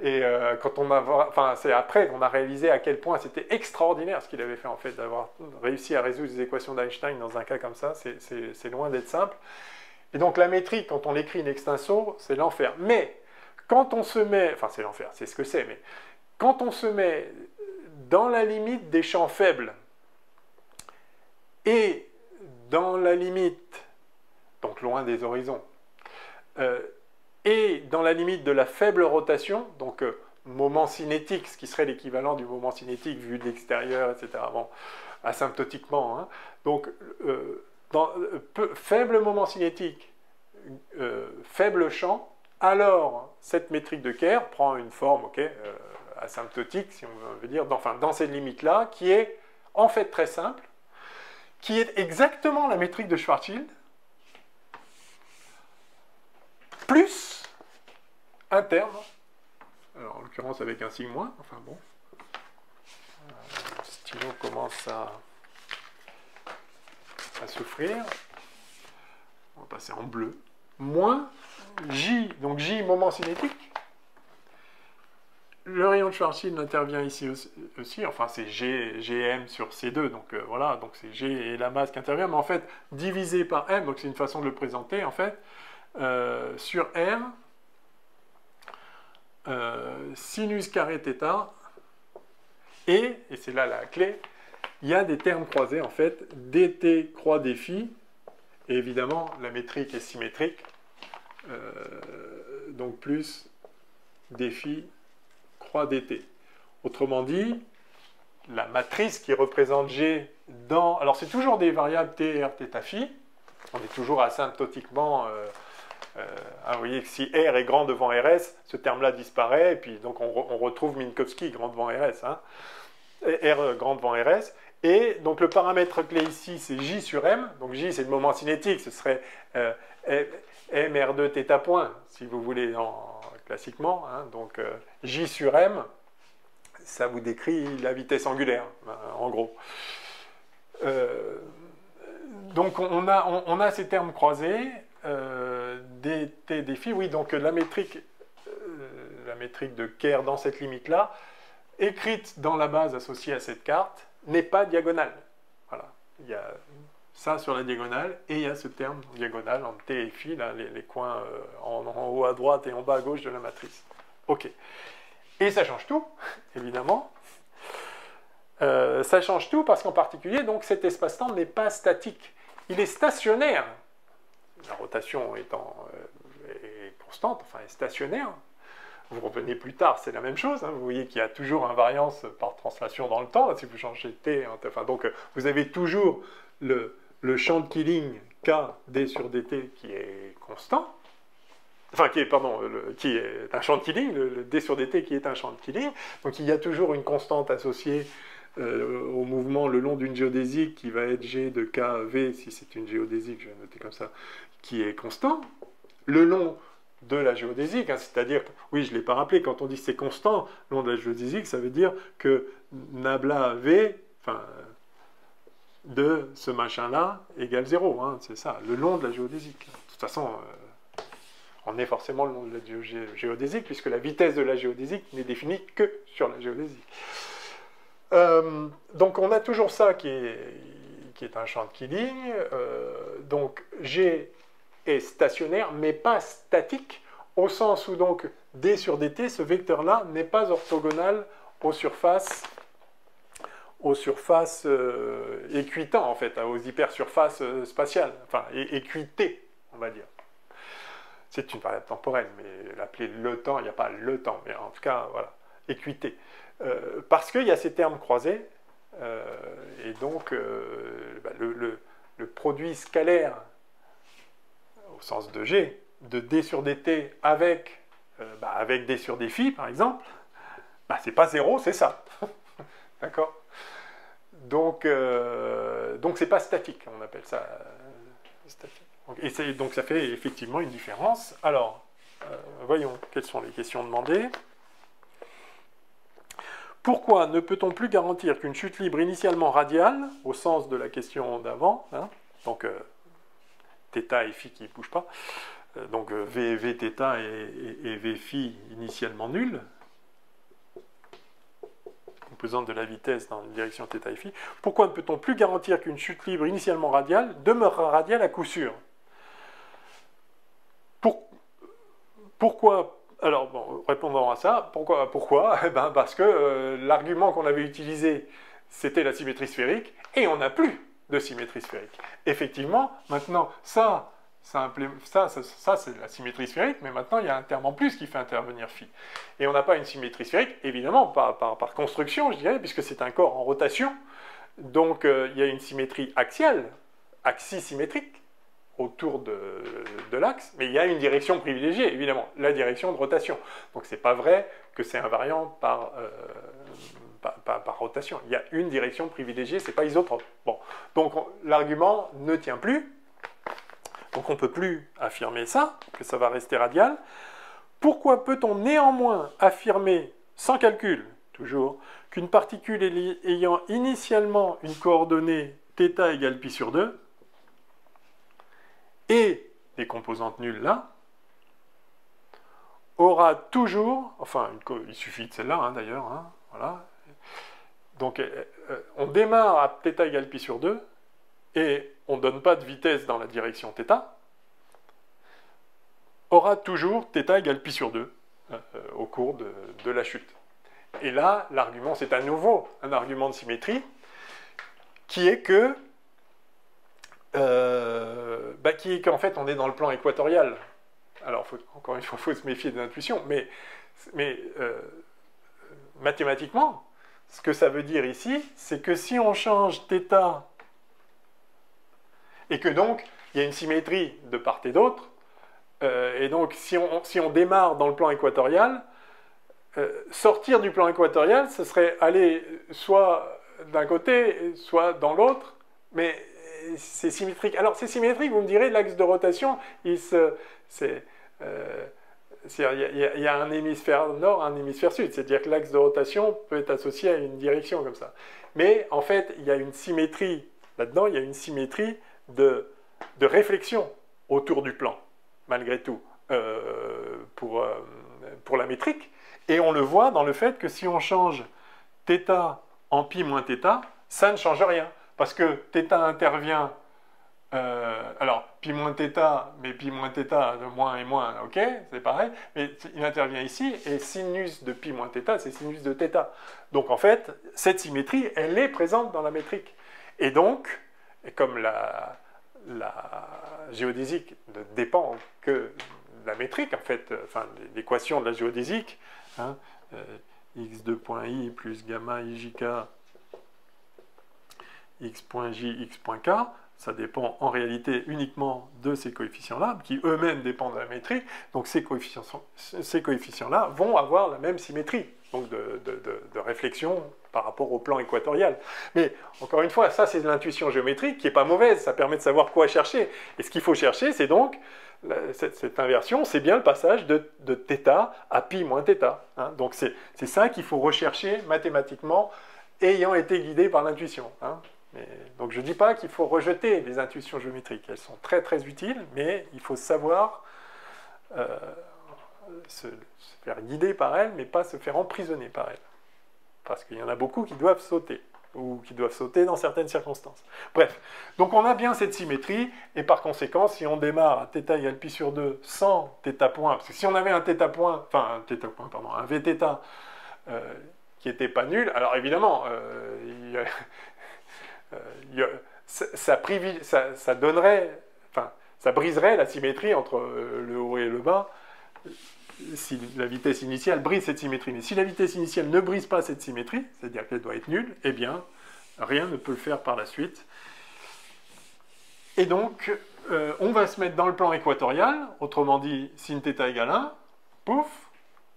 Et quand on a, enfin, c'est après qu'on a réalisé à quel point c'était extraordinaire ce qu'il avait fait en fait, d'avoir réussi à résoudre les équations d'Einstein dans un cas comme ça. C'est loin d'être simple. Et donc la métrique, quand on l'écrit in extenso, c'est l'enfer. Mais quand on se met, enfin c'est l'enfer, c'est ce que c'est, mais quand on se met dans la limite des champs faibles et dans la limite, donc loin des horizons, et dans la limite de la faible rotation, donc moment cinétique, ce qui serait l'équivalent du moment cinétique vu de l'extérieur, etc., bon, asymptotiquement, hein. Donc faible moment cinétique, faible champ, alors cette métrique de Kerr prend une forme asymptotique, si on veut dire, enfin, dans cette limite-là, qui est en fait très simple, qui est exactement la métrique de Schwarzschild, plus un terme, alors en l'occurrence avec un signe moins, enfin bon, le stylo commence à souffrir, on va passer en bleu, moins J, donc J moment cinétique, le rayon de Schwarzschild intervient ici aussi, enfin c'est Gm sur C2, donc voilà, donc c'est G et la masse qui intervient, mais en fait divisé par M, donc c'est une façon de le présenter en fait, sur R, sinus carré θ, et c'est là la clé, il y a des termes croisés en fait, dt croix dφ, et évidemment la métrique est symétrique, donc plus dφ croix dt. Autrement dit, la matrice qui représente G dans... Alors c'est toujours des variables T, R, θ, phi. On est toujours asymptotiquement... vous voyez que si R est grand devant RS, ce terme-là disparaît, et puis donc on retrouve Minkowski grand devant RS. Hein. R grand devant RS. Et donc le paramètre clé ici, c'est J sur M. Donc J, c'est le moment cinétique, ce serait M R2 θ point, si vous voulez, classiquement. Hein. Donc J sur M, ça vous décrit la vitesse angulaire, en gros. Donc on a ces termes croisés, des T, des phi. Oui, donc la métrique de Kerr dans cette limite-là, écrite dans la base associée à cette carte, n'est pas diagonale. Voilà. Il y a ça sur la diagonale, et il y a ce terme diagonale entre T et phi, là, les coins en haut à droite et en bas à gauche de la matrice. OK. Et ça change tout, évidemment. Ça change tout parce qu'en particulier, donc, cet espace-temps n'est pas statique. Il est stationnaire. La rotation étant est constante, enfin est stationnaire. Vous revenez plus tard, c'est la même chose. Hein. Vous voyez qu'il y a toujours invariance par translation dans le temps. Là, si vous changez T, enfin, donc vous avez toujours le champ de Killing K d sur dt qui est constant. Enfin, qui est un champ de Killing, le d sur dt qui est un champ de Killing. Donc il y a toujours une constante associée au mouvement le long d'une géodésique qui va être G de KV, si c'est une géodésique, je vais noter comme ça, qui est constant. Le long de la géodésique, hein, c'est-à-dire, oui, je ne l'ai pas rappelé, quand on dit c'est constant, le long de la géodésique, ça veut dire que nabla V, enfin, de ce machin-là, égale 0, hein, c'est ça, le long de la géodésique. De toute façon, on est forcément le long de la géodésique, puisque la vitesse de la géodésique n'est définie que sur la géodésique. Donc on a toujours ça qui est un champ de Killing. Donc G est stationnaire, mais pas statique, au sens où donc d sur dt, ce vecteur-là, n'est pas orthogonal aux surfaces équitant, en fait, aux hypersurfaces spatiales, enfin équitées, on va dire. C'est une variable temporelle, mais l'appeler le temps, il n'y a pas le temps, mais en tout cas, voilà, équité. Parce qu'il y a ces termes croisés, et donc le produit scalaire, au sens de G, de d sur dt avec d sur dφ, par exemple, c'est pas 0, c'est ça. D'accord? Donc c'est pas statique, on appelle ça statique. Et donc ça fait effectivement une différence. Alors, voyons, quelles sont les questions demandées. Pourquoi ne peut-on plus garantir qu'une chute libre initialement radiale, au sens de la question d'avant, hein, donc θ et φ qui ne bougent pas, donc v θ et v φ initialement nuls, composante de la vitesse dans la direction θ et φ, pourquoi ne peut-on plus garantir qu'une chute libre initialement radiale demeurera radiale à coup sûr? Pourquoi? Alors, bon, répondant à ça, pourquoi? Parce que l'argument qu'on avait utilisé, c'était la symétrie sphérique, et on n'a plus de symétrie sphérique. Effectivement, maintenant, ça c'est la symétrie sphérique, mais maintenant, il y a un terme en plus qui fait intervenir phi. Et on n'a pas une symétrie sphérique, évidemment, par construction, je dirais, puisque c'est un corps en rotation. Donc, il y a une symétrie axiale, axisymétrique, autour de l'axe, mais il y a une direction privilégiée, évidemment, la direction de rotation. Donc c'est pas vrai que c'est invariant par rotation. Il y a une direction privilégiée, c'est pas isotrope. Bon, donc l'argument ne tient plus, donc on peut plus affirmer ça, que ça va rester radial. Pourquoi peut-on néanmoins affirmer, sans calcul, toujours, qu'une particule ayant initialement une coordonnée θ égale pi sur 2, et les composantes nulles là, aura toujours, enfin il suffit de celle-là hein, d'ailleurs, hein, voilà. Donc on démarre à θ égale pi sur 2, et on ne donne pas de vitesse dans la direction θ, aura toujours θ égale pi sur 2 au cours de la chute. Et là, l'argument, c'est à nouveau un argument de symétrie, qui est que qu'en fait on est dans le plan équatorial. Alors encore une fois, il faut se méfier de l'intuition, mais mathématiquement, ce que ça veut dire ici, c'est que si on change θ, et que donc il y a une symétrie de part et d'autre, et donc si on démarre dans le plan équatorial, sortir du plan équatorial, ce serait aller soit d'un côté, soit dans l'autre, mais c'est symétrique. Alors c'est symétrique, vous me direz, l'axe de rotation, il y a un hémisphère nord, un hémisphère sud, c'est-à-dire que l'axe de rotation peut être associé à une direction comme ça. Mais en fait, il y a une symétrie, là-dedans, il y a une symétrie de réflexion autour du plan, malgré tout, pour la métrique. Et on le voit dans le fait que si on change θ en pi moins θ, ça ne change rien. Parce que θ intervient, alors pi moins θ, mais pi moins θ de moins et moins, ok, c'est pareil, mais il intervient ici, et sinus de pi moins θ, c'est sinus de θ. Donc en fait, cette symétrie, elle est présente dans la métrique. Et donc, et comme la géodésique ne dépend que de la métrique, en fait, enfin, l'équation de la géodésique, hein, x2.i plus gamma ijk x.j, x.k, ça dépend en réalité uniquement de ces coefficients-là, qui eux-mêmes dépendent de la métrique, donc ces coefficients-là vont avoir la même symétrie, donc de réflexion par rapport au plan équatorial. Mais encore une fois, ça c'est de l'intuition géométrique qui n'est pas mauvaise, ça permet de savoir quoi chercher. Et ce qu'il faut chercher, c'est donc, cette inversion, c'est bien le passage de θ à pi moins θ. Hein. Donc c'est ça qu'il faut rechercher mathématiquement, ayant été guidé par l'intuition. Hein. Donc je ne dis pas qu'il faut rejeter les intuitions géométriques, elles sont très très utiles, mais il faut savoir se faire guider par elles, mais pas se faire emprisonner par elles. Parce qu'il y en a beaucoup qui doivent sauter, ou qui doivent sauter dans certaines circonstances. Bref, donc on a bien cette symétrie, et par conséquent, si on démarre à θ égale pi sur 2 sans θ point, parce que si on avait un θ point, enfin un vθ qui n'était pas nul, alors évidemment, ça donnerait, enfin, ça briserait la symétrie entre le haut et le bas, si la vitesse initiale brise cette symétrie. Mais si la vitesse initiale ne brise pas cette symétrie, c'est-à-dire qu'elle doit être nulle, eh bien, rien ne peut le faire par la suite. Et donc, on va se mettre dans le plan équatorial, autrement dit, sin θ égale 1, pouf,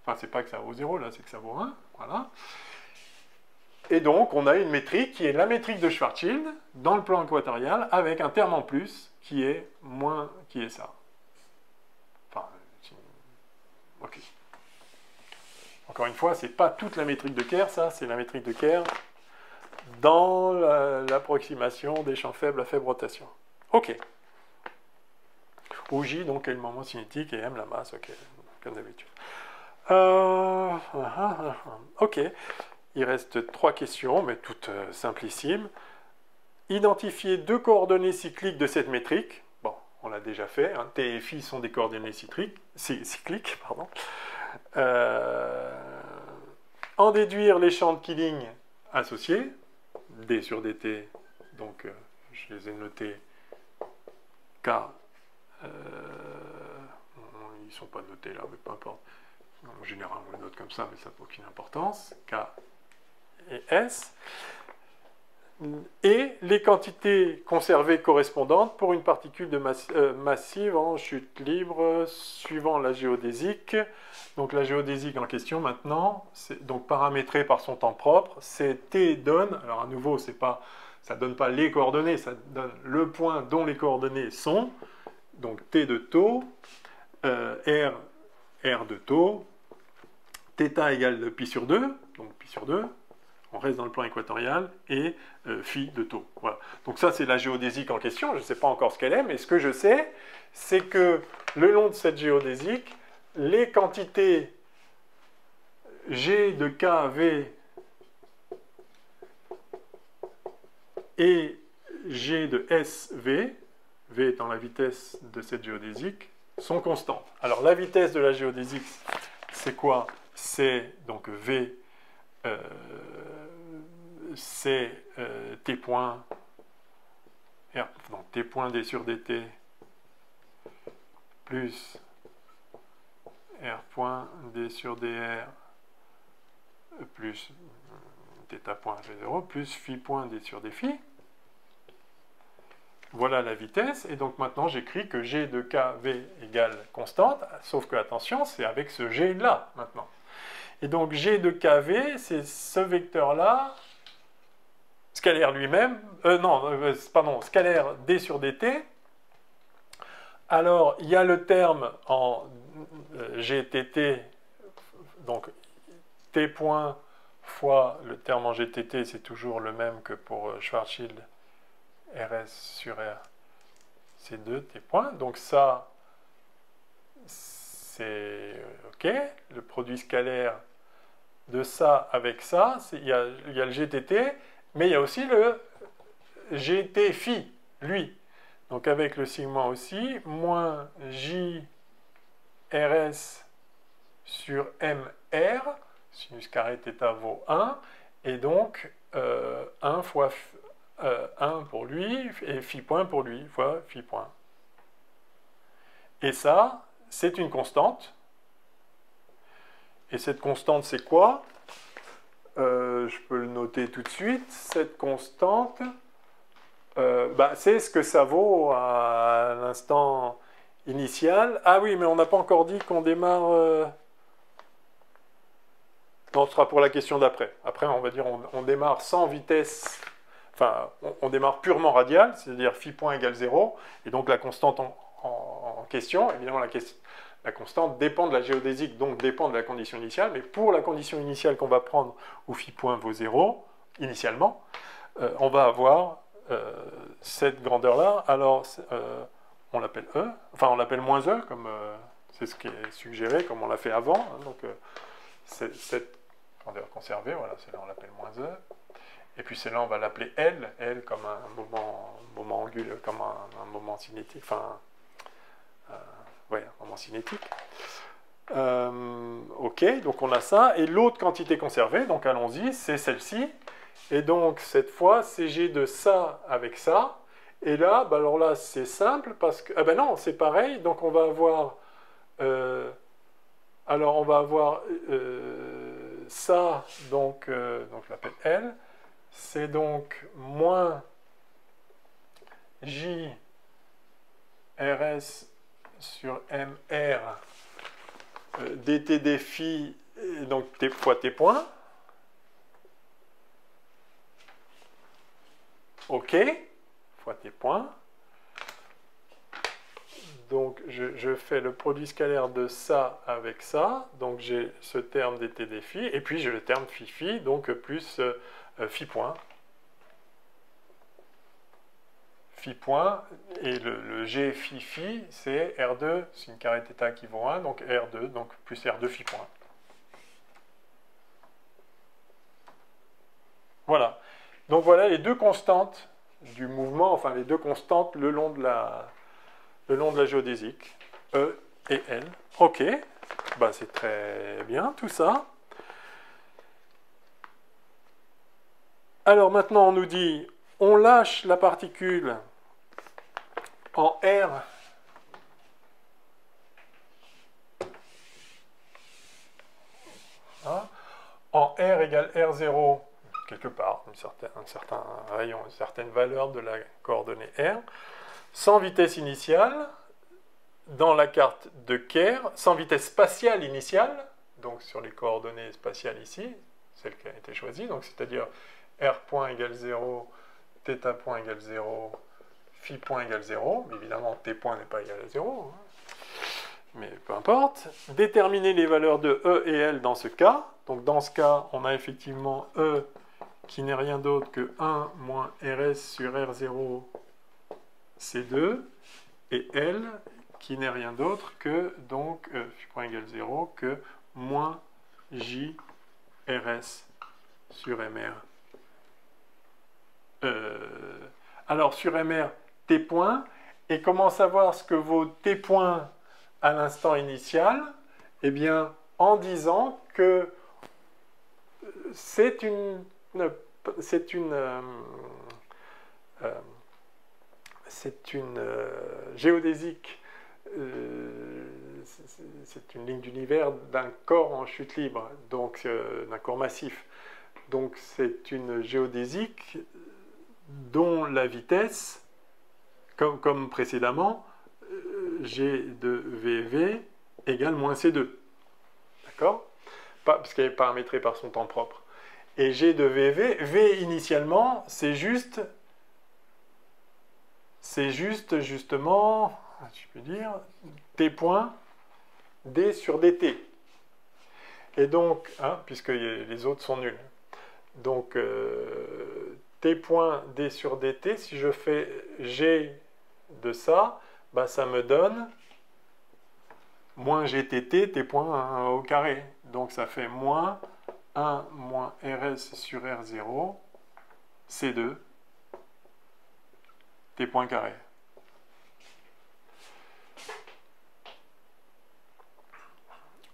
enfin, c'est pas que ça vaut 0, là, c'est que ça vaut 1, voilà. Et donc, on a une métrique qui est la métrique de Schwarzschild dans le plan équatorial avec un terme en plus qui est ça. Enfin, ok. Encore une fois, c'est pas toute la métrique de Kerr, ça, c'est la métrique de Kerr dans l'approximation des champs faibles à faible rotation. Ok. Où J, donc, est le moment cinétique et M, la masse, ok, comme d'habitude. Ok. Il reste 3 questions, mais toutes simplissimes. Identifier 2 coordonnées cycliques de cette métrique. Bon, on l'a déjà fait. Hein. T et phi sont des coordonnées cycliques. Pardon. En déduire les champs de Killing associés. D sur dt, donc je les ai notés K. Ils ne sont pas notés là, mais peu importe. En général, on les note comme ça, mais ça n'a aucune importance. K et S, et les quantités conservées correspondantes pour une particule massive en chute libre suivant la géodésique. Donc la géodésique en question maintenant, c'est donc paramétrée par son temps propre, c'est T donne, alors à nouveau ça ne donne pas les coordonnées, ça donne le point dont les coordonnées sont, donc T de taux, R de taux, θ égale de pi sur 2, donc pi sur 2, on reste dans le plan équatorial, et phi de taux. Voilà. Donc ça, c'est la géodésique en question. Je ne sais pas encore ce qu'elle est, mais ce que je sais, c'est que le long de cette géodésique, les quantités G de KV et G de SV, V étant la vitesse de cette géodésique, sont constantes. Alors la vitesse de la géodésique, c'est quoi? C'est donc V, c'est T point, R, donc T point D sur DT plus R point D sur DR plus θ point g0 plus phi point d sur dφ. Voilà la vitesse, et donc maintenant j'écris que g de kv égale constante, sauf que, attention, c'est avec ce g là, maintenant. Et donc g de kv, c'est ce vecteur-là, scalaire lui-même, scalaire d sur dt. Alors, il y a le terme en gtt, donc t point fois le terme en gtt, c'est toujours le même que pour Schwarzschild, rs sur r, c'est 2 t point. Donc ça, c'est OK. Le produit scalaire de ça avec ça, il y a le gtt, mais il y a aussi le gt phi, lui. Donc avec le sigma aussi, moins j rs sur mr, sinus carré θ vaut 1, et donc 1 fois 1 pour lui, et phi point pour lui, fois phi point. Et ça, c'est une constante. Et cette constante, c'est quoi? Je peux le noter tout de suite. Cette constante, c'est ce que ça vaut à l'instant initial. Ah oui, mais on n'a pas encore dit qu'on démarre... Non, ce sera pour la question d'après. Après, on va dire on démarre sans vitesse... Enfin, on démarre purement radial, c'est-à-dire phi point égale 0. Et donc la constante en question, évidemment la constante dépend de la géodésique, donc dépend de la condition initiale. Mais pour la condition initiale qu'on va prendre, où phi point vaut 0, initialement, on va avoir cette grandeur-là. Alors, on l'appelle E, enfin on l'appelle moins E, comme c'est ce qui est suggéré, comme on l'a fait avant. Hein, donc, cette grandeur conservée, voilà, celle-là on l'appelle moins E. Et puis celle-là, on va l'appeler L comme un moment angulaire, comme un moment cinétique, enfin, un moment cinétique. OK, donc on a ça. Et l'autre quantité conservée, donc allons-y, c'est celle-ci. Et donc, cette fois, c'est G de ça avec ça. Et là, alors là, c'est simple, parce que... Ah ben non, c'est pareil, donc on va avoir... alors, on va avoir ça, donc je l'appelle L. C'est donc moins J RS sur MR dt d phi, donc t fois t point. OK, fois t point. Donc je fais le produit scalaire de ça avec ça. Donc j'ai ce terme dt d phi, et puis j'ai le terme phi phi, donc plus phi point. Phi point, et le g phi phi, c'est R2, sin carré θ qui vaut 1, donc R2, donc plus R2 phi point. Voilà. Donc voilà les deux constantes du mouvement, enfin les deux constantes le long de la géodésique, E et L. OK, c'est très bien tout ça. Alors maintenant on nous dit, on lâche la particule en R en R égale R0 quelque part, un certain rayon, une certaine valeur de la coordonnée R, sans vitesse initiale, dans la carte de Kerr, sans vitesse spatiale initiale, donc sur les coordonnées spatiales ici, celle qui a été choisie, donc c'est-à-dire R point égale 0, θ point égale 0, phi point égale 0, mais évidemment t point n'est pas égal à 0, hein. Mais peu importe. Déterminer les valeurs de E et L dans ce cas. Donc dans ce cas, on a effectivement E qui n'est rien d'autre que 1 moins RS sur R0, C2, et L qui n'est rien d'autre que, donc, phi point égale 0, que moins J RS sur MR. Alors sur MR, T point, et comment savoir ce que vaut T point à l'instant initial? Eh bien, en disant que c'est une géodésique, c'est une ligne d'univers d'un corps en chute libre, donc d'un corps massif. Donc c'est une géodésique dont la vitesse, comme précédemment, G de VV égale moins C2. D'accord? Parce qu'elle est paramétrée par son temps propre. Et G de VV, V initialement, c'est juste justement, je peux dire, T point D sur DT. Et donc, puisque les autres sont nuls. Donc, T point D sur DT, si je fais G de ça, bah, ça me donne moins GTT, T point au carré. Donc, ça fait moins 1 moins RS sur R0, C2, T point carré.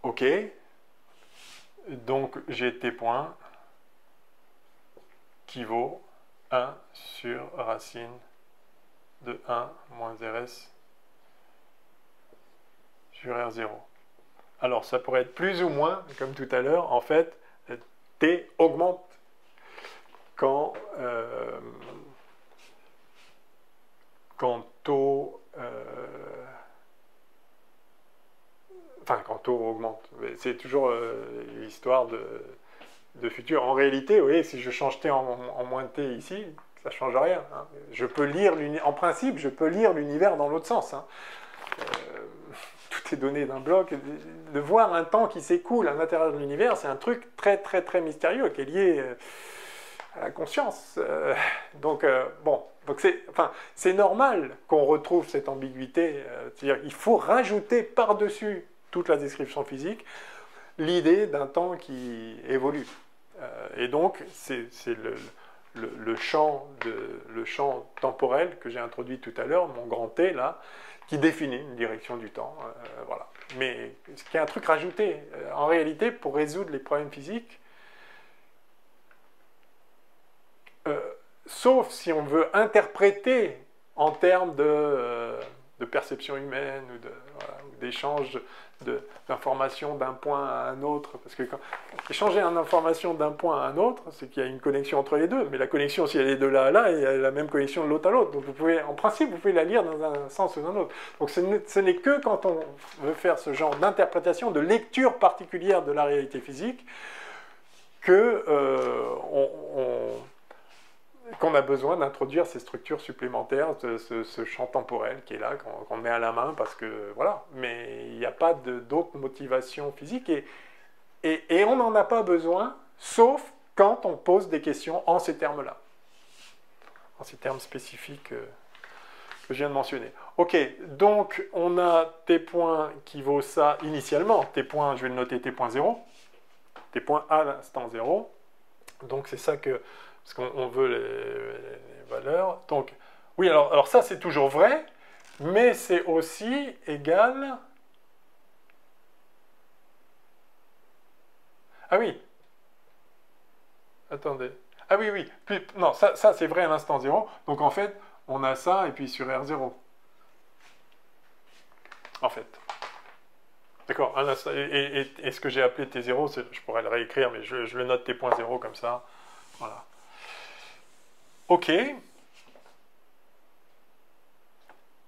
OK. Donc, j'ai T point qui vaut 1 sur racine de 1 moins RS sur R0. Alors, ça pourrait être plus ou moins, comme tout à l'heure, en fait, T augmente quand taux augmente. C'est toujours l'histoire de futur. En réalité, vous voyez, si je change T en moins de T ici, ça ne change rien. Hein. Je peux lire en principe, je peux lire l'univers dans l'autre sens. Hein. Tout est donné d'un bloc. De voir un temps qui s'écoule à l'intérieur de l'univers, c'est un truc très, très, très mystérieux qui est lié à la conscience. Donc c'est normal qu'on retrouve cette ambiguïté. C'est-à-dire qu'il faut rajouter par-dessus toute la description physique l'idée d'un temps qui évolue. Et donc, c'est le champ temporel que j'ai introduit tout à l'heure, mon grand T, là, qui définit une direction du temps. Voilà. Mais ce qui est un truc rajouté. En réalité, pour résoudre les problèmes physiques, sauf si on veut interpréter en termes de perception humaine ou d'échange d'informations d'un point à un autre, parce que échanger une information d'un point à un autre, c'est qu'il y a une connexion entre les deux, mais la connexion, si elle est de là à là, il y a la même connexion de l'autre à l'autre, donc en principe, vous pouvez la lire dans un sens ou dans l'autre. Donc ce n'est que quand on veut faire ce genre d'interprétation, de lecture particulière de la réalité physique, qu'on a besoin d'introduire ces structures supplémentaires, ce champ temporel qui est là, qu'on met à la main, parce que, voilà, mais il n'y a pas d'autres motivations physiques, et on n'en a pas besoin, sauf quand on pose des questions en ces termes-là, en ces termes spécifiques que je viens de mentionner. Ok, donc on a T point qui vaut ça initialement, T point, je vais le noter T point 0, T point à l'instant 0, donc c'est ça que... parce qu'on veut les valeurs. Donc, oui, alors ça, c'est toujours vrai, mais c'est aussi égal... Ah oui. Attendez. Ah oui, oui. Non, ça c'est vrai à l'instant 0. Donc, en fait, on a ça, et puis sur R0. En fait. D'accord. Et ce que j'ai appelé T0, je pourrais le réécrire, mais je le note T.0 comme ça. Voilà. Ok. Et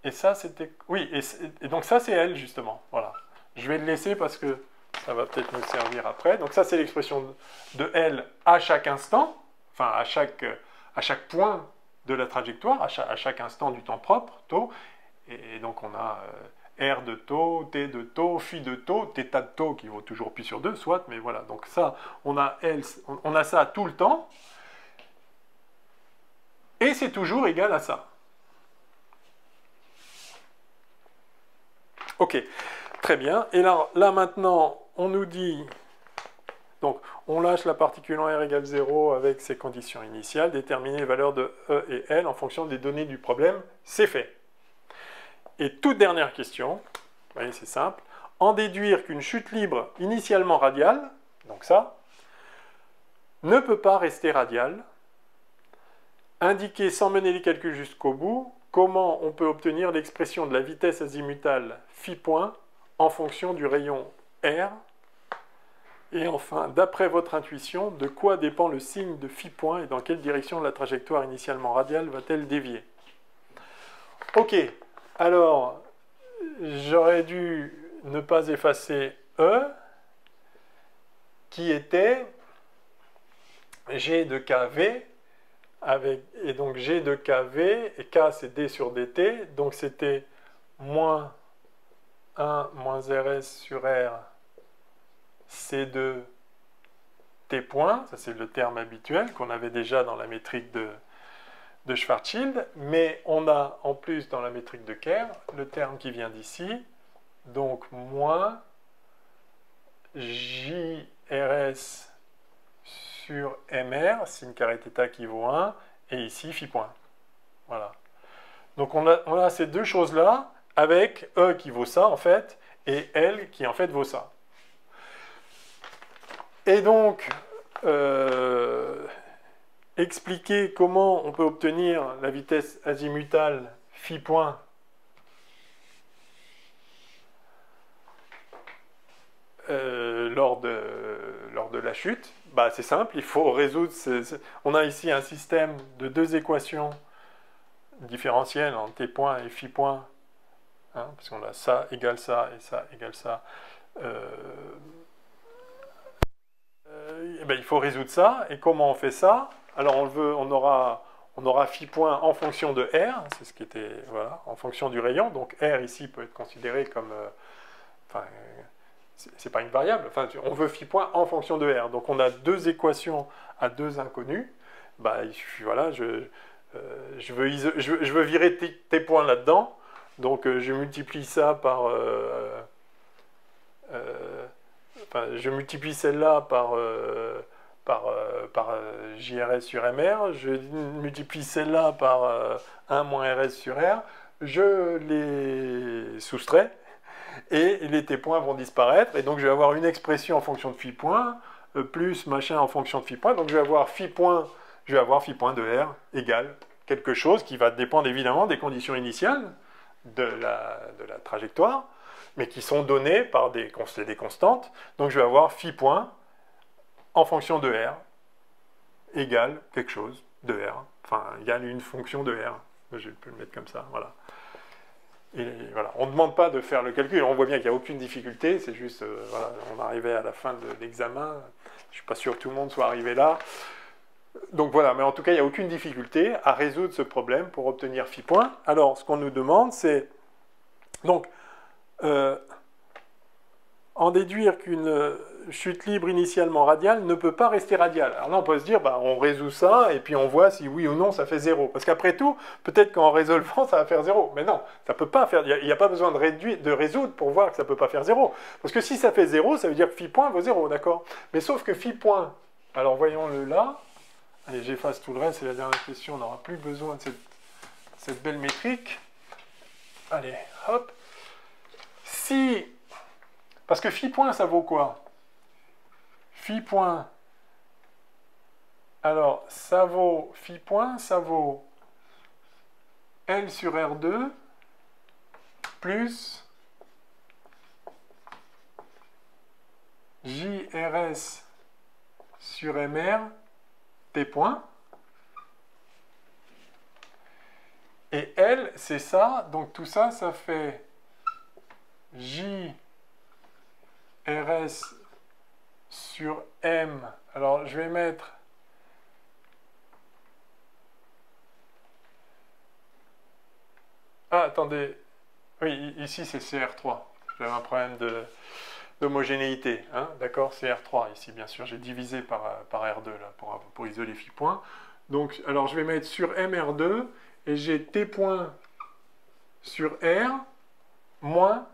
ça, c'était... Oui, et donc ça, c'est L, justement. Voilà. Je vais le laisser parce que ça va peut-être me servir après. Donc ça, c'est l'expression de L à chaque instant, enfin, à chaque point de la trajectoire, à chaque instant du temps propre, taux. Et donc, on a R de taux, T de taux, phi de taux, θ de taux qui vaut toujours pi sur 2, soit, mais voilà. Donc ça, on a ça tout le temps. Et c'est toujours égal à ça. Ok, très bien. Et là maintenant, on nous dit... Donc, on lâche la particule en R égale 0 avec ses conditions initiales, déterminer les valeurs de E et L en fonction des données du problème. C'est fait. Et toute dernière question, vous voyez, c'est simple. En déduire qu'une chute libre initialement radiale, donc ça, ne peut pas rester radiale. Indiquer sans mener les calculs jusqu'au bout comment on peut obtenir l'expression de la vitesse azimutale phi point en fonction du rayon R Et enfin, d'après votre intuition, de quoi dépend le signe de phi point et dans quelle direction la trajectoire initialement radiale va-t-elle dévier? Ok, alors, j'aurais dû ne pas effacer E, qui était G de KV, et donc G de KV, et K c'est D sur DT, donc c'était moins 1 moins RS sur R C2 T point, ça c'est le terme habituel qu'on avait déjà dans la métrique de Schwarzschild, mais on a en plus dans la métrique de Kerr le terme qui vient d'ici, donc moins JRS sur MR, sin carré θ qui vaut 1, et ici phi point. Voilà. Donc on a ces deux choses-là, avec E qui vaut ça en fait, et L qui en fait vaut ça. Et donc, expliquer comment on peut obtenir la vitesse azimutale phi point lors de la chute, bah, c'est simple, il faut résoudre... On a ici un système de deux équations différentielles en t point et phi point, hein, parce qu'on a ça égale ça et ça égale ça. Ben, il faut résoudre ça, et comment on fait ça? Alors on aura phi point en fonction de R, c'est ce qui était, voilà, en fonction du rayon, donc R ici peut être considéré comme... c'est pas une variable, enfin, on veut phi point en fonction de R, donc on a deux équations à deux inconnus, bah, il suffit, voilà, je veux virer t points là-dedans, donc je multiplie ça par... je multiplie celle-là par JRS sur MR, je multiplie celle-là par 1 moins RS sur R, je les soustrais, et les t-points vont disparaître, et donc je vais avoir une expression en fonction de phi point, plus machin en fonction de phi point, donc je vais avoir phi point de R égale quelque chose qui va dépendre évidemment des conditions initiales de la trajectoire, mais qui sont données par des constantes, donc je vais avoir phi point en fonction de R égale quelque chose de R, enfin égale une fonction de R, je peux le mettre comme ça, voilà. Et voilà, on ne demande pas de faire le calcul, on voit bien qu'il n'y a aucune difficulté, c'est juste, voilà, on arrivait à la fin de l'examen, je ne suis pas sûr que tout le monde soit arrivé là, donc voilà, mais en tout cas il n'y a aucune difficulté à résoudre ce problème pour obtenir phi point. Alors ce qu'on nous demande c'est, donc, en déduire qu'une chute libre initialement radiale ne peut pas rester radiale. Alors là, on peut se dire, bah, on résout ça, et puis on voit si oui ou non ça fait 0. Parce qu'après tout, peut-être qu'en résolvant, ça va faire 0. Mais non, ça peut pas faire... Il n'y a pas besoin de résoudre pour voir que ça ne peut pas faire 0. Parce que si ça fait 0, ça veut dire que phi point vaut 0, d'accord? Mais sauf que phi point... Alors voyons-le là. Allez, j'efface tout le reste, c'est la dernière question, on n'aura plus besoin de cette belle métrique. Allez, hop. Si... Parce que phi point, ça vaut quoi? Phi point, alors ça vaut, phi point, ça vaut L sur R2 plus JRS sur MR T point. Et L, c'est ça, donc tout ça, ça fait JRS sur M. Alors, je vais mettre... Ah, attendez. Oui, ici, c'est CR3. J'avais un problème d'homogénéité. Hein, d'accord, CR3 ici, bien sûr. J'ai divisé par R2 là, pour isoler phi point. Donc, alors, je vais mettre sur MR2 et j'ai T point sur R moins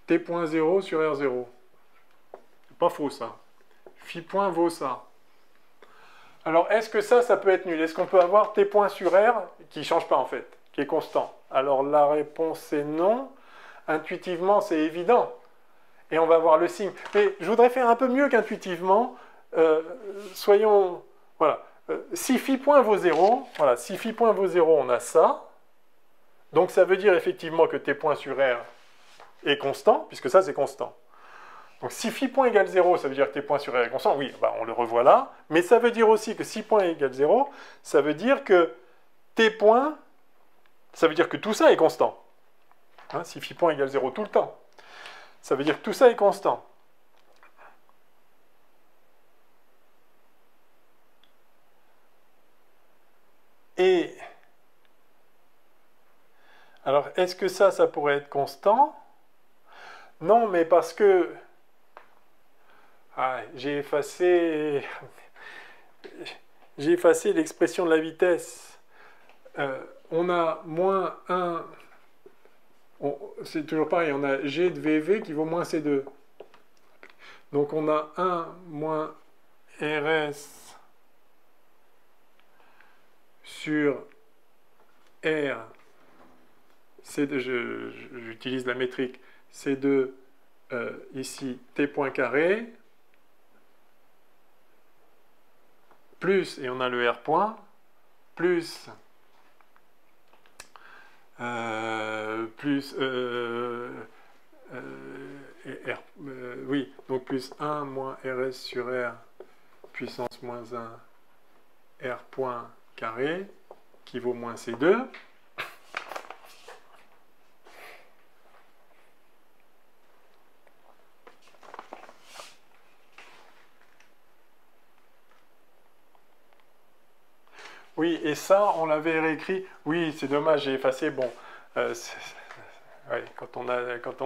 T point 0 sur R0. Pas faux ça. Phi point vaut ça. Alors est-ce que ça peut être nul? Est-ce qu'on peut avoir T point sur R qui ne change pas en fait, qui est constant? Alors la réponse est non. Intuitivement c'est évident. Et on va voir le signe. Mais je voudrais faire un peu mieux qu'intuitivement. Soyons... Voilà. Si phi point vaut 0, voilà, si phi point vaut 0, on a ça. Donc ça veut dire effectivement que T point sur R est constant, puisque ça c'est constant. Donc si phi point égale 0, ça veut dire que t point sur r est constant. Oui, bah, on le revoit là. Mais ça veut dire aussi que si point égale 0, ça veut dire que t point, ça veut dire que tout ça est constant. Hein, si phi point égale 0 tout le temps. Ça veut dire que tout ça est constant. Et alors, est-ce que ça pourrait être constant? Non, mais parce que j'ai effacé l'expression de la vitesse. On a moins 1, c'est toujours pareil, on a g de vv qui vaut moins c2. Donc on a 1 moins rs sur r, j'utilise la métrique, c2 ici t point carré, plus, et on a le r point, plus oui, donc plus 1 moins rs sur r puissance moins 1 r point carré qui vaut moins c2. Oui, et ça, on l'avait réécrit. Oui, c'est dommage, j'ai effacé. Bon, ouais, quand on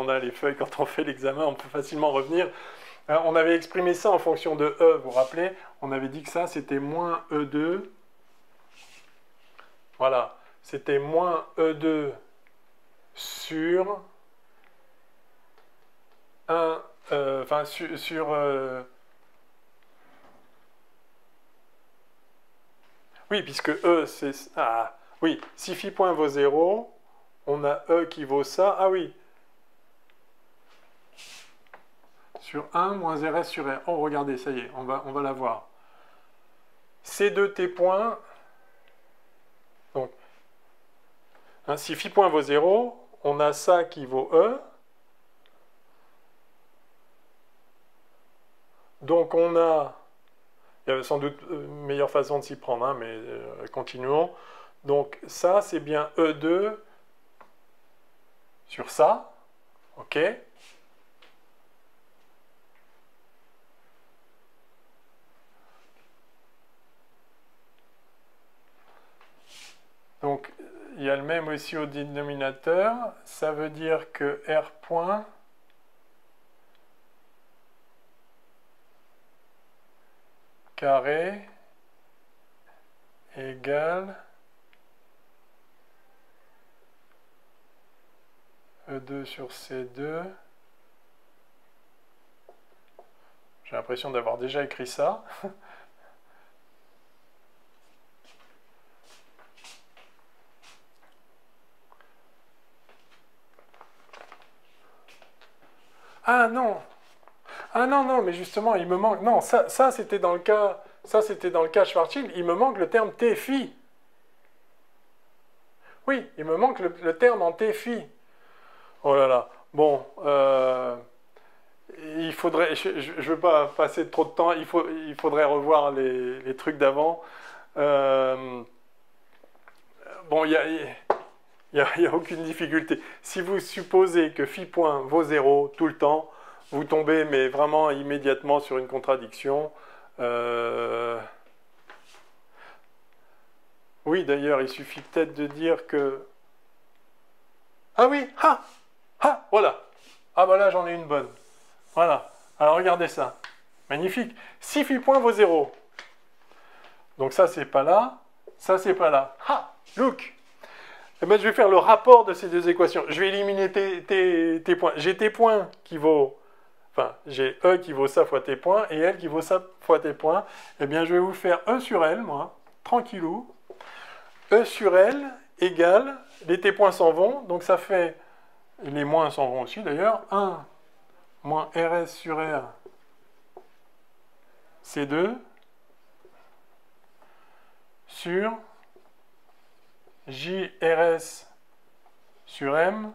a les feuilles, quand on fait l'examen, on peut facilement revenir. On avait exprimé ça en fonction de E, vous vous rappelez? On avait dit que ça, c'était moins E2. Voilà, c'était moins E2 sur 1, enfin oui, puisque E, c'est... Ah, oui, si phi point vaut 0, on a E qui vaut ça. Ah oui. Sur 1 moins RS sur R. Oh, regardez, ça y est, on va la voir. C2T point. Donc, hein, si phi point vaut 0, on a ça qui vaut E. Donc, on a... Il y avait sans doute une meilleure façon de s'y prendre, hein, mais continuons. Donc, ça, c'est bien E2 sur ça. OK. Donc, il y a le même aussi au dénominateur. Ça veut dire que R point carré égale E2 sur C2. J'ai l'impression d'avoir déjà écrit ça. Ah non! Ah non, non, mais justement, il me manque... Non, ça c'était dans le cas... Ça, c'était dans le cas Schwarzschild. Il me manque le terme T-phi. Oui, il me manque le terme en T-phi. Oh là là. Bon, il faudrait... Je ne veux pas passer trop de temps. Il faudrait revoir les trucs d'avant. Bon, il n'y a aucune difficulté. Si vous supposez que phi point vaut 0 tout le temps, vous tombez mais vraiment immédiatement sur une contradiction. Oui, d'ailleurs, il suffit peut-être de dire que... Ah oui, voilà. Ah bah là, j'en ai une bonne. Voilà. Alors, regardez ça. Magnifique. Si phi point vaut 0. Donc ça, c'est pas là. Ça, c'est pas là. Look. Eh ben, je vais faire le rapport de ces deux équations. Je vais éliminer t points. J'ai t points qui vaut... Enfin, j'ai E qui vaut ça fois t points et L qui vaut ça fois t points. Eh bien, je vais vous faire E sur L, moi. Tranquillou. E sur L égale... Les t points s'en vont. Donc, ça fait... Les moins s'en vont aussi, d'ailleurs. 1 moins RS sur R C2 sur JRS sur M,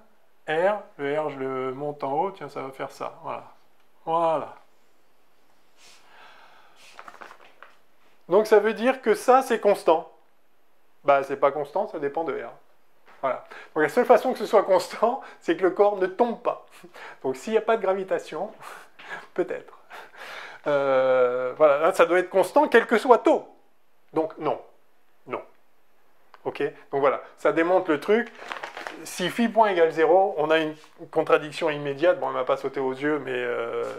R, le R je le monte en haut, tiens ça va faire ça, voilà. Voilà. Donc ça veut dire que ça, c'est constant. Bah, c'est pas constant, ça dépend de R. Voilà. Donc la seule façon que ce soit constant, c'est que le corps ne tombe pas. Donc s'il n'y a pas de gravitation, peut-être. Voilà, là, ça doit être constant, quel que soit taux. Donc non. Non. Ok. Donc voilà, ça démontre le truc. Si phi point égale 0, on a une contradiction immédiate. Bon, elle ne m'a pas sauté aux yeux, mais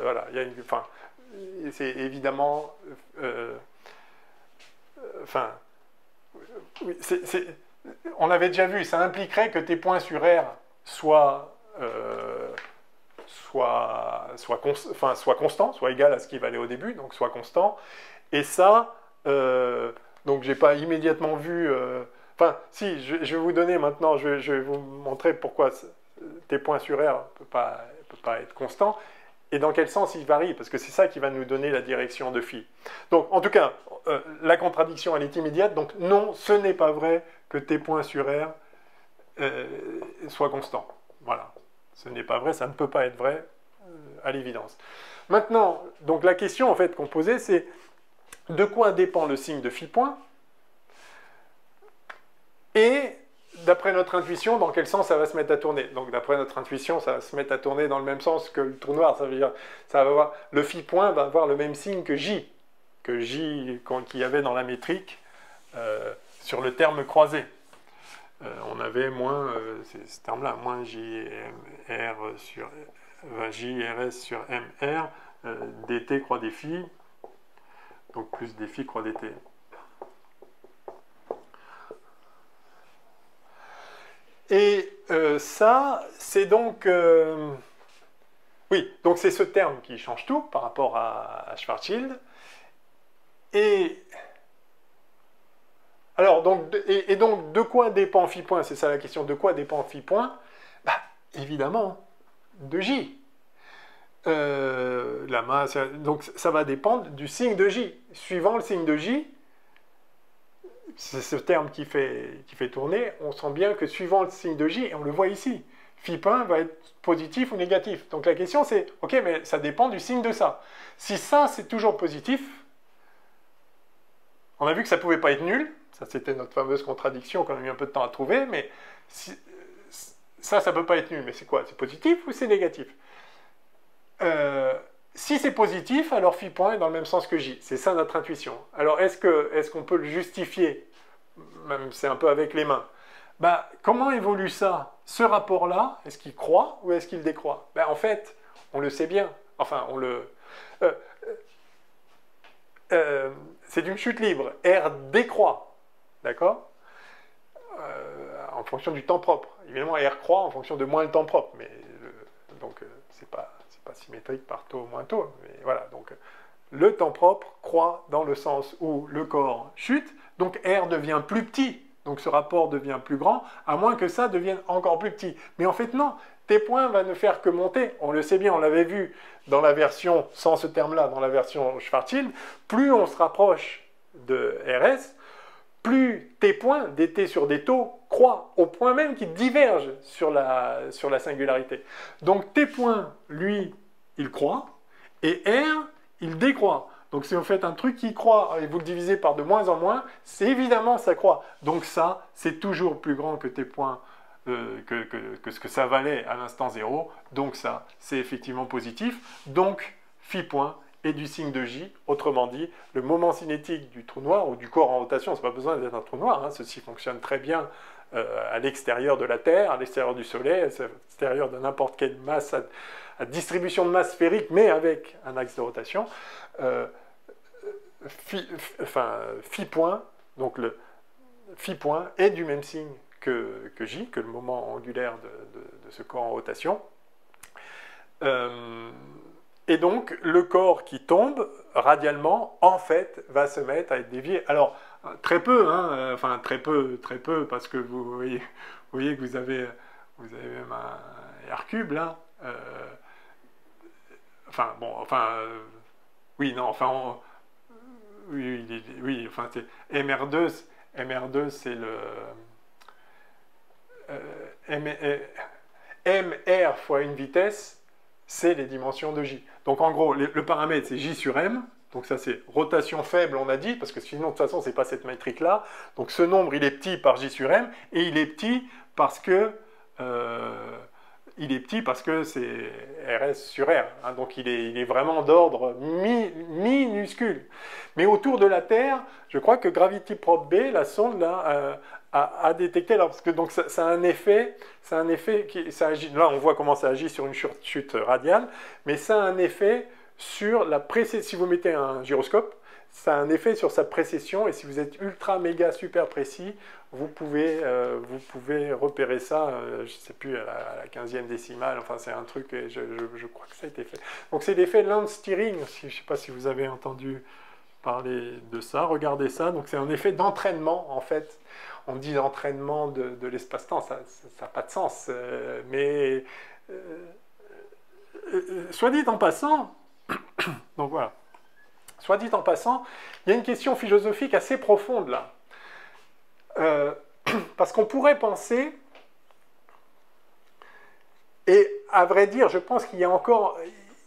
voilà, il y a une... Enfin, c'est évidemment... Enfin... Oui, on avait déjà vu, ça impliquerait que tes points sur R soient constants, soient égal à ce qui valait au début, donc soient constants. Et ça, donc j'ai pas immédiatement vu... Enfin, si, je vais vous donner maintenant, je vais vous montrer pourquoi tes points sur R ne peut pas être constant, et dans quel sens ils varient, parce que c'est ça qui va nous donner la direction de phi. Donc, en tout cas, la contradiction, elle est immédiate, donc non, ce n'est pas vrai que tes points sur R soient constants. Voilà. Ce n'est pas vrai, ça ne peut pas être vrai, à l'évidence. Maintenant, donc la question, en fait, qu'on posait, c'est de quoi dépend le signe de phi point? Et d'après notre intuition, dans quel sens ça va se mettre à tourner? Donc d'après notre intuition, ça va se mettre à tourner dans le même sens que le trou noir. Ça veut dire, le phi point va avoir le même signe que J qu'il y avait dans la métrique sur le terme croisé. On avait moins, ce terme-là, moins JR sur JRS sur MR, dt croix des phi, donc plus des phi croix dt. Et ça, c'est donc... oui, donc c'est ce terme qui change tout par rapport à Schwarzschild. Et... Alors, donc, donc, de quoi dépend phi point? C'est ça la question. De quoi dépend phi point? Bah, évidemment, de J. La masse, donc ça va dépendre du signe de J. Suivant le signe de J, c'est ce terme qui fait tourner, on sent bien que suivant le signe de J, et on le voit ici, phi point va être positif ou négatif. Donc la question c'est, ok, mais ça dépend du signe de ça. Si ça c'est toujours positif, on a vu que ça ne pouvait pas être nul, ça c'était notre fameuse contradiction qu'on a mis un peu de temps à trouver, mais ça ne peut pas être nul, mais c'est quoi? C'est positif ou c'est négatif? Si c'est positif, alors phi point est dans le même sens que J. C'est ça notre intuition. Alors est-ce qu'on peut le justifier? Même c'est un peu avec les mains. Bah, comment évolue ça? Ce rapport-là, est-ce qu'il croît ou est-ce qu'il décroît? Bah, en fait, on le sait bien. Enfin, on le... c'est une chute libre. R décroît. D'accord? En fonction du temps propre. Évidemment, R croît en fonction de moins le temps propre. Mais donc, c'est pas symétrique par taux moins taux. Mais voilà, donc le temps propre croît dans le sens où le corps chute. Donc R devient plus petit. Donc ce rapport devient plus grand, à moins que ça devienne encore plus petit. Mais en fait, non. T point va ne faire que monter. On le sait bien, on l'avait vu dans la version, sans ce terme-là, dans la version Schwarzschild. Plus on se rapproche de RS, plus T point, dt sur des taux, croît, au point même qu'il diverge sur la singularité. Donc T point, lui, il croît, et R, il décroît. Donc si vous faites un truc qui croît et vous le divisez par de moins en moins, c'est évidemment ça croît. Donc ça, c'est toujours plus grand que T point, que ce que ça valait à l'instant 0. Donc ça, c'est effectivement positif. Donc phi point est du signe de J. Autrement dit, le moment cinétique du trou noir ou du corps en rotation, c'est pas besoin d'être un trou noir. Hein, ceci fonctionne très bien à l'extérieur de la Terre, à l'extérieur du Soleil, à l'extérieur de n'importe quelle masse à distribution de masse sphérique, mais avec un axe de rotation. Phi point, donc le phi point est du même signe que J, que le moment angulaire de ce corps en rotation. Et donc, le corps qui tombe radialement, en fait, va se mettre à être dévié. Alors, très peu, hein, enfin très peu, parce que vous voyez que vous avez même un R cube, là. Oui, non, enfin, oui, enfin, c'est MR2, c'est le... MR fois une vitesse, c'est les dimensions de J. Donc en gros, le paramètre c'est J sur M. Donc ça c'est rotation faible, on a dit, parce que sinon de toute façon c'est pas cette métrique-là. Donc ce nombre il est petit par J sur M, et il est petit parce que c'est RS sur R. Hein, donc il est vraiment d'ordre minuscule. Mais autour de la Terre, je crois que Gravity Probe B, la sonde là, a détecté, alors, parce que donc ça a un effet, ça agit, là on voit comment ça agit sur une chute radiale, mais ça a un effet sur la précession. Si vous mettez un gyroscope, ça a un effet sur sa précession, et si vous êtes ultra méga super précis, vous pouvez repérer ça, je ne sais plus, à la 15e décimale, enfin c'est un truc, je crois que ça a été fait. Donc c'est l'effet land steering, je ne sais pas si vous avez entendu parler de ça, regardez ça, donc c'est un effet d'entraînement en fait. On dit d'entraînement de l'espace-temps, ça n'a pas de sens, mais soit dit en passant, donc voilà. Soit dit en passant, il y a une question philosophique assez profonde là. Parce qu'on pourrait penser, et à vrai dire, je pense qu'il y a encore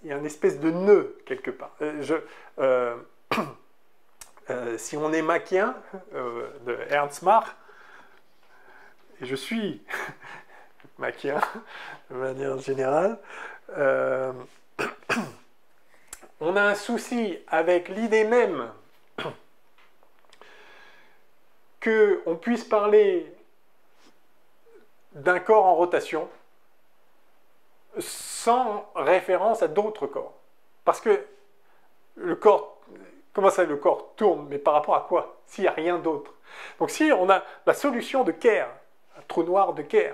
une espèce de nœud quelque part. Si on est mackien, de Ernst Mach, et je suis mackien de manière générale, on a un souci avec l'idée même qu'on puisse parler d'un corps en rotation sans référence à d'autres corps. Parce que le corps, comment ça, le corps tourne, mais par rapport à quoi? S'il n'y a rien d'autre. Donc si on a la solution de Kerr, un trou noir de Kerr,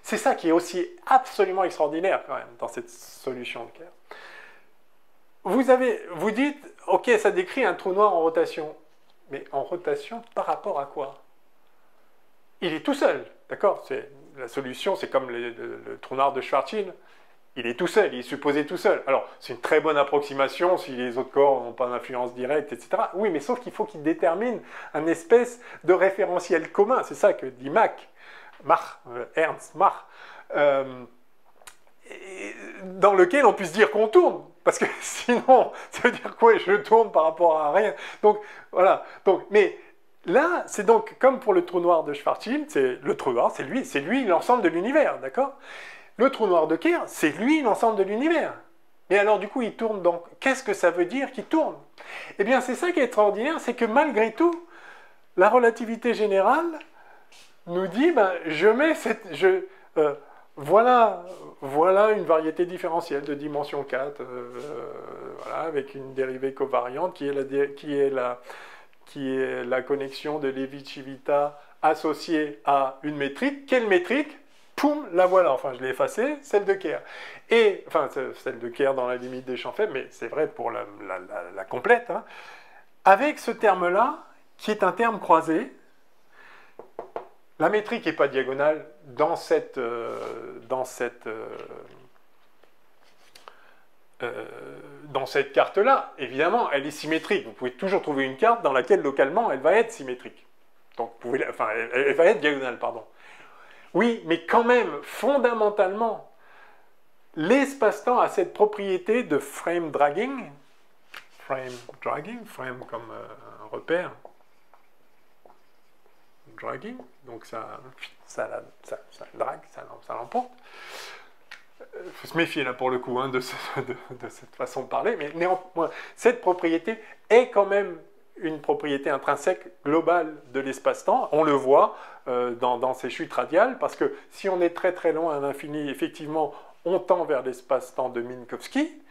c'est ça qui est aussi absolument extraordinaire quand même dans cette solution de Kerr. Vous dites, ok, ça décrit un trou noir en rotation. Mais en rotation par rapport à quoi? Il est tout seul, d'accord? La solution, c'est comme le trou noir de Schwarzschild. Il est tout seul, il est supposé tout seul. Alors, c'est une très bonne approximation si les autres corps n'ont pas d'influence directe, etc. Oui, mais sauf qu'il faut qu'il détermine un espèce de référentiel commun. C'est ça que dit Ernst Mach. Dans lequel on puisse dire qu'on tourne. Parce que sinon, ça veut dire quoi? Je tourne par rapport à rien. Donc, voilà. Donc, mais là, c'est donc comme pour le trou noir de Schwarzschild, le trou noir, c'est lui l'ensemble de l'univers, d'accord? Le trou noir de Kerr, c'est lui l'ensemble de l'univers. Et alors, du coup, il tourne donc. Qu'est-ce que ça veut dire qu'il tourne? Eh bien, c'est ça qui est extraordinaire, c'est que malgré tout, la relativité générale nous dit, ben, voilà une variété différentielle de dimension 4, voilà, avec une dérivée covariante qui est la connexion de Levi-Civita associée à une métrique. Quelle métrique? Poum, la voilà. Enfin, je l'ai effacée, celle de Kerr. Et, enfin, celle de Kerr dans la limite des champs faibles, mais c'est vrai pour la complète. Hein. Avec ce terme-là, qui est un terme croisé, la métrique n'est pas diagonale dans cette carte-là. Évidemment, elle est symétrique. Vous pouvez toujours trouver une carte dans laquelle, localement, elle va être symétrique. Donc, elle va être diagonale, pardon. Oui, mais quand même, fondamentalement, l'espace-temps a cette propriété de frame dragging, frame comme un repère, dragging, donc ça drague, ça l'emporte. Il faut se méfier là pour le coup de cette façon de parler, mais néanmoins, cette propriété est quand même une propriété intrinsèque globale de l'espace-temps. On le voit dans ces chutes radiales, parce que si on est très très loin à l'infini, effectivement, on tend vers l'espace-temps de Minkowski,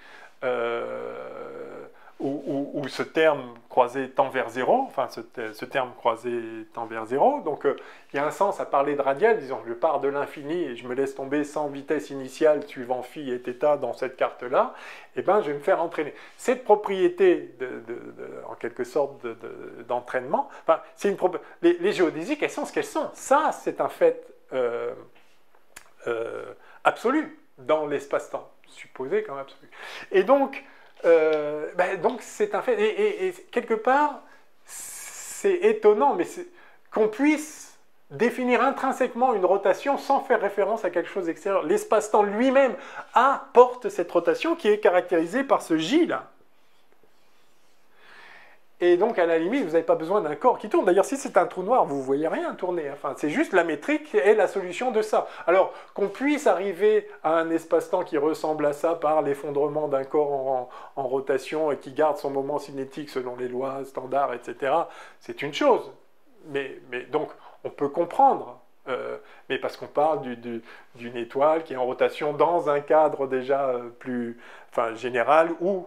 où ce terme croisé tend vers zéro, enfin ce terme croisé tend vers zéro, donc il y a un sens à parler de radial, disons je pars de l'infini et je me laisse tomber sans vitesse initiale suivant phi et θ dans cette carte-là, et ben je vais me faire entraîner. Cette propriété en quelque sorte d'entraînement, enfin, les géodésiques, elles sont ce qu'elles sont. Ça, c'est un fait absolu dans l'espace-temps, supposé comme absolu. Et donc, donc c'est un fait, et quelque part c'est étonnant, mais qu'on puisse définir intrinsèquement une rotation sans faire référence à quelque chose d'extérieur. L'espace-temps lui-même apporte cette rotation qui est caractérisée par ce J là. Et donc, à la limite, vous n'avez pas besoin d'un corps qui tourne. D'ailleurs, si c'est un trou noir, vous ne voyez rien tourner. Enfin, c'est juste la métrique est la solution de ça. Alors, qu'on puisse arriver à un espace-temps qui ressemble à ça par l'effondrement d'un corps en rotation et qui garde son moment cinétique selon les lois standards, etc., c'est une chose. Mais donc, on peut comprendre. Mais parce qu'on parle d'une étoile qui est en rotation dans un cadre déjà plus général où,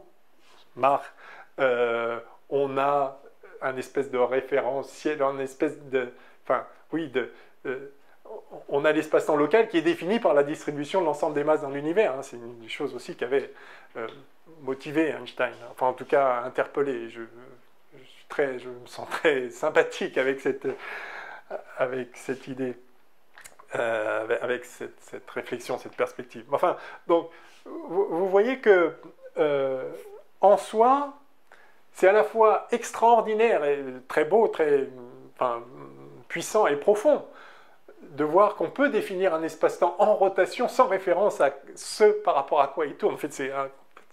on a un espèce de référentiel, un espèce de... on a l'espace-temps local qui est défini par la distribution de l'ensemble des masses dans l'univers. Hein. C'est une des choses aussi qui avait motivé Einstein, enfin en tout cas interpellé. Je me sens très sympathique avec cette idée, avec cette réflexion, cette perspective. Enfin, donc, vous voyez que, en soi, c'est à la fois extraordinaire et très beau, très puissant et profond de voir qu'on peut définir un espace-temps en rotation sans référence à ce par rapport à quoi il tourne. En fait, c'est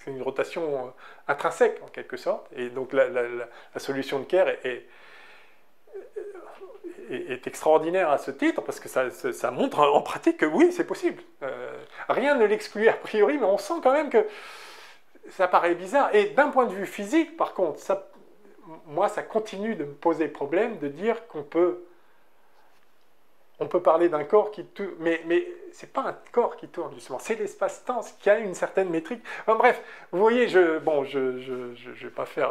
une rotation intrinsèque en quelque sorte. Et donc la solution de Kerr est extraordinaire à ce titre parce que ça montre en pratique que oui, c'est possible. Rien ne l'exclut a priori, mais on sent quand même que ça paraît bizarre. Et d'un point de vue physique, par contre, moi, ça continue de me poser problème de dire qu'on peut parler d'un corps qui tourne, mais c'est pas un corps qui tourne, justement, c'est l'espace-temps qui a une certaine métrique. Enfin bref, vous voyez, je vais pas faire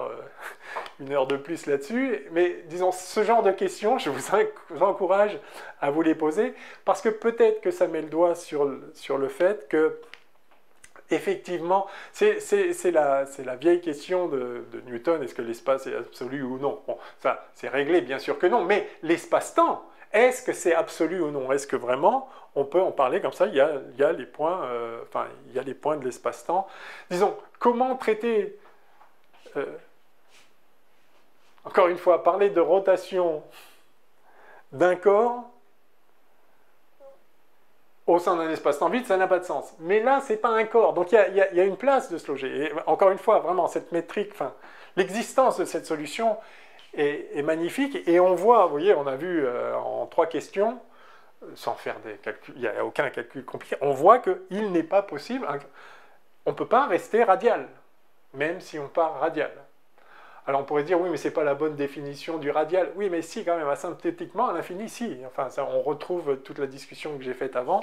une heure de plus là-dessus, mais disons, ce genre de questions, je vous encourage à vous les poser, parce que peut-être que ça met le doigt sur le fait que effectivement, c'est la vieille question de Newton, est-ce que l'espace est absolu ou non? Bon, ça, c'est réglé, bien sûr que non, mais l'espace-temps, est-ce que c'est absolu ou non? Est-ce que vraiment, on peut en parler comme ça? Il y a les points, il y a les points de l'espace-temps. Disons, comment traiter, encore une fois, parler de rotation d'un corps au sein d'un espace-temps vide, ça n'a pas de sens. Mais là, ce n'est pas un corps. Donc, il y a une place de se loger. Et encore une fois, vraiment, cette métrique, l'existence de cette solution est magnifique. Et on voit, vous voyez, on a vu en 3 questions, sans faire des calculs, il n'y a aucun calcul compliqué, on voit qu'il n'est pas possible, on ne peut pas rester radial, même si on part radial. Alors on pourrait dire, oui, mais ce n'est pas la bonne définition du radial. Oui, mais si, quand même, asymptotiquement, à l'infini, si. Enfin, ça, on retrouve toute la discussion que j'ai faite avant.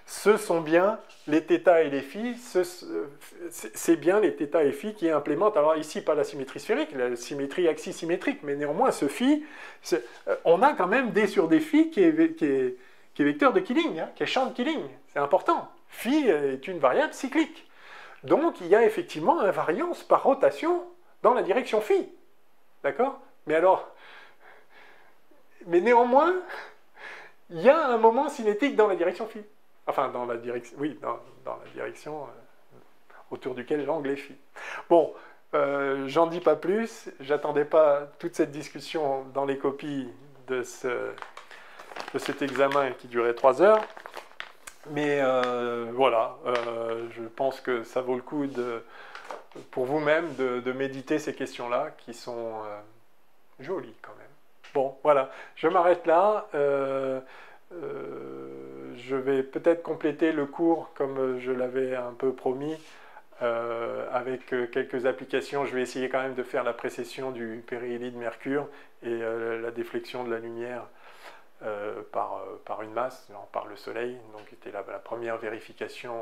Ce sont bien les θ et les phi, c'est bien les θ et phi qui implémentent, alors ici, pas la symétrie sphérique, la symétrie axisymétrique, mais néanmoins, ce phi, on a quand même d sur des phi qui est vecteur de Killing, hein, qui est champ de Killing. C'est important. Phi est une variable cyclique. Donc, il y a effectivement invariance par rotation dans la direction phi. D'accord? Mais néanmoins, il y a un moment cinétique dans la direction phi. Enfin, dans la direction, oui, dans la direction autour duquel l'angle est phi. Bon, j'en dis pas plus. J'attendais pas toute cette discussion dans les copies de cet examen qui durait 3 heures. Mais voilà, je pense que ça vaut le coup pour vous-même de méditer ces questions-là qui sont jolies quand même. Bon, voilà, je m'arrête là. Je vais peut-être compléter le cours comme je l'avais un peu promis avec quelques applications. Je vais essayer quand même de faire la précession du périhélie de Mercure et la déflexion de la lumière par une masse, par le Soleil. Donc c'était la première vérification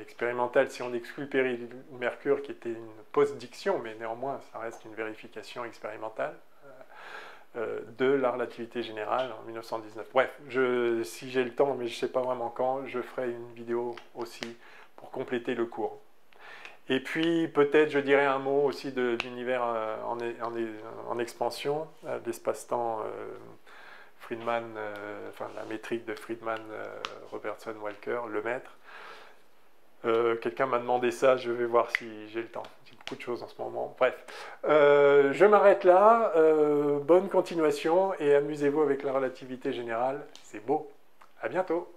expérimentale, si on exclut le périhélie de Mercure qui était une post-diction, mais néanmoins ça reste une vérification expérimentale de la relativité générale en 1919. Bref, si j'ai le temps, mais je ne sais pas vraiment quand, je ferai une vidéo aussi pour compléter le cours. Et puis peut-être je dirai un mot aussi de l'univers en expansion, l'espace-temps Friedman, la métrique de Friedman, Robertson, Walker, Lemaître. Quelqu'un m'a demandé ça, je vais voir si j'ai le temps. J'ai beaucoup de choses en ce moment. Bref, je m'arrête là. Bonne continuation et amusez-vous avec la relativité générale. C'est beau. À bientôt.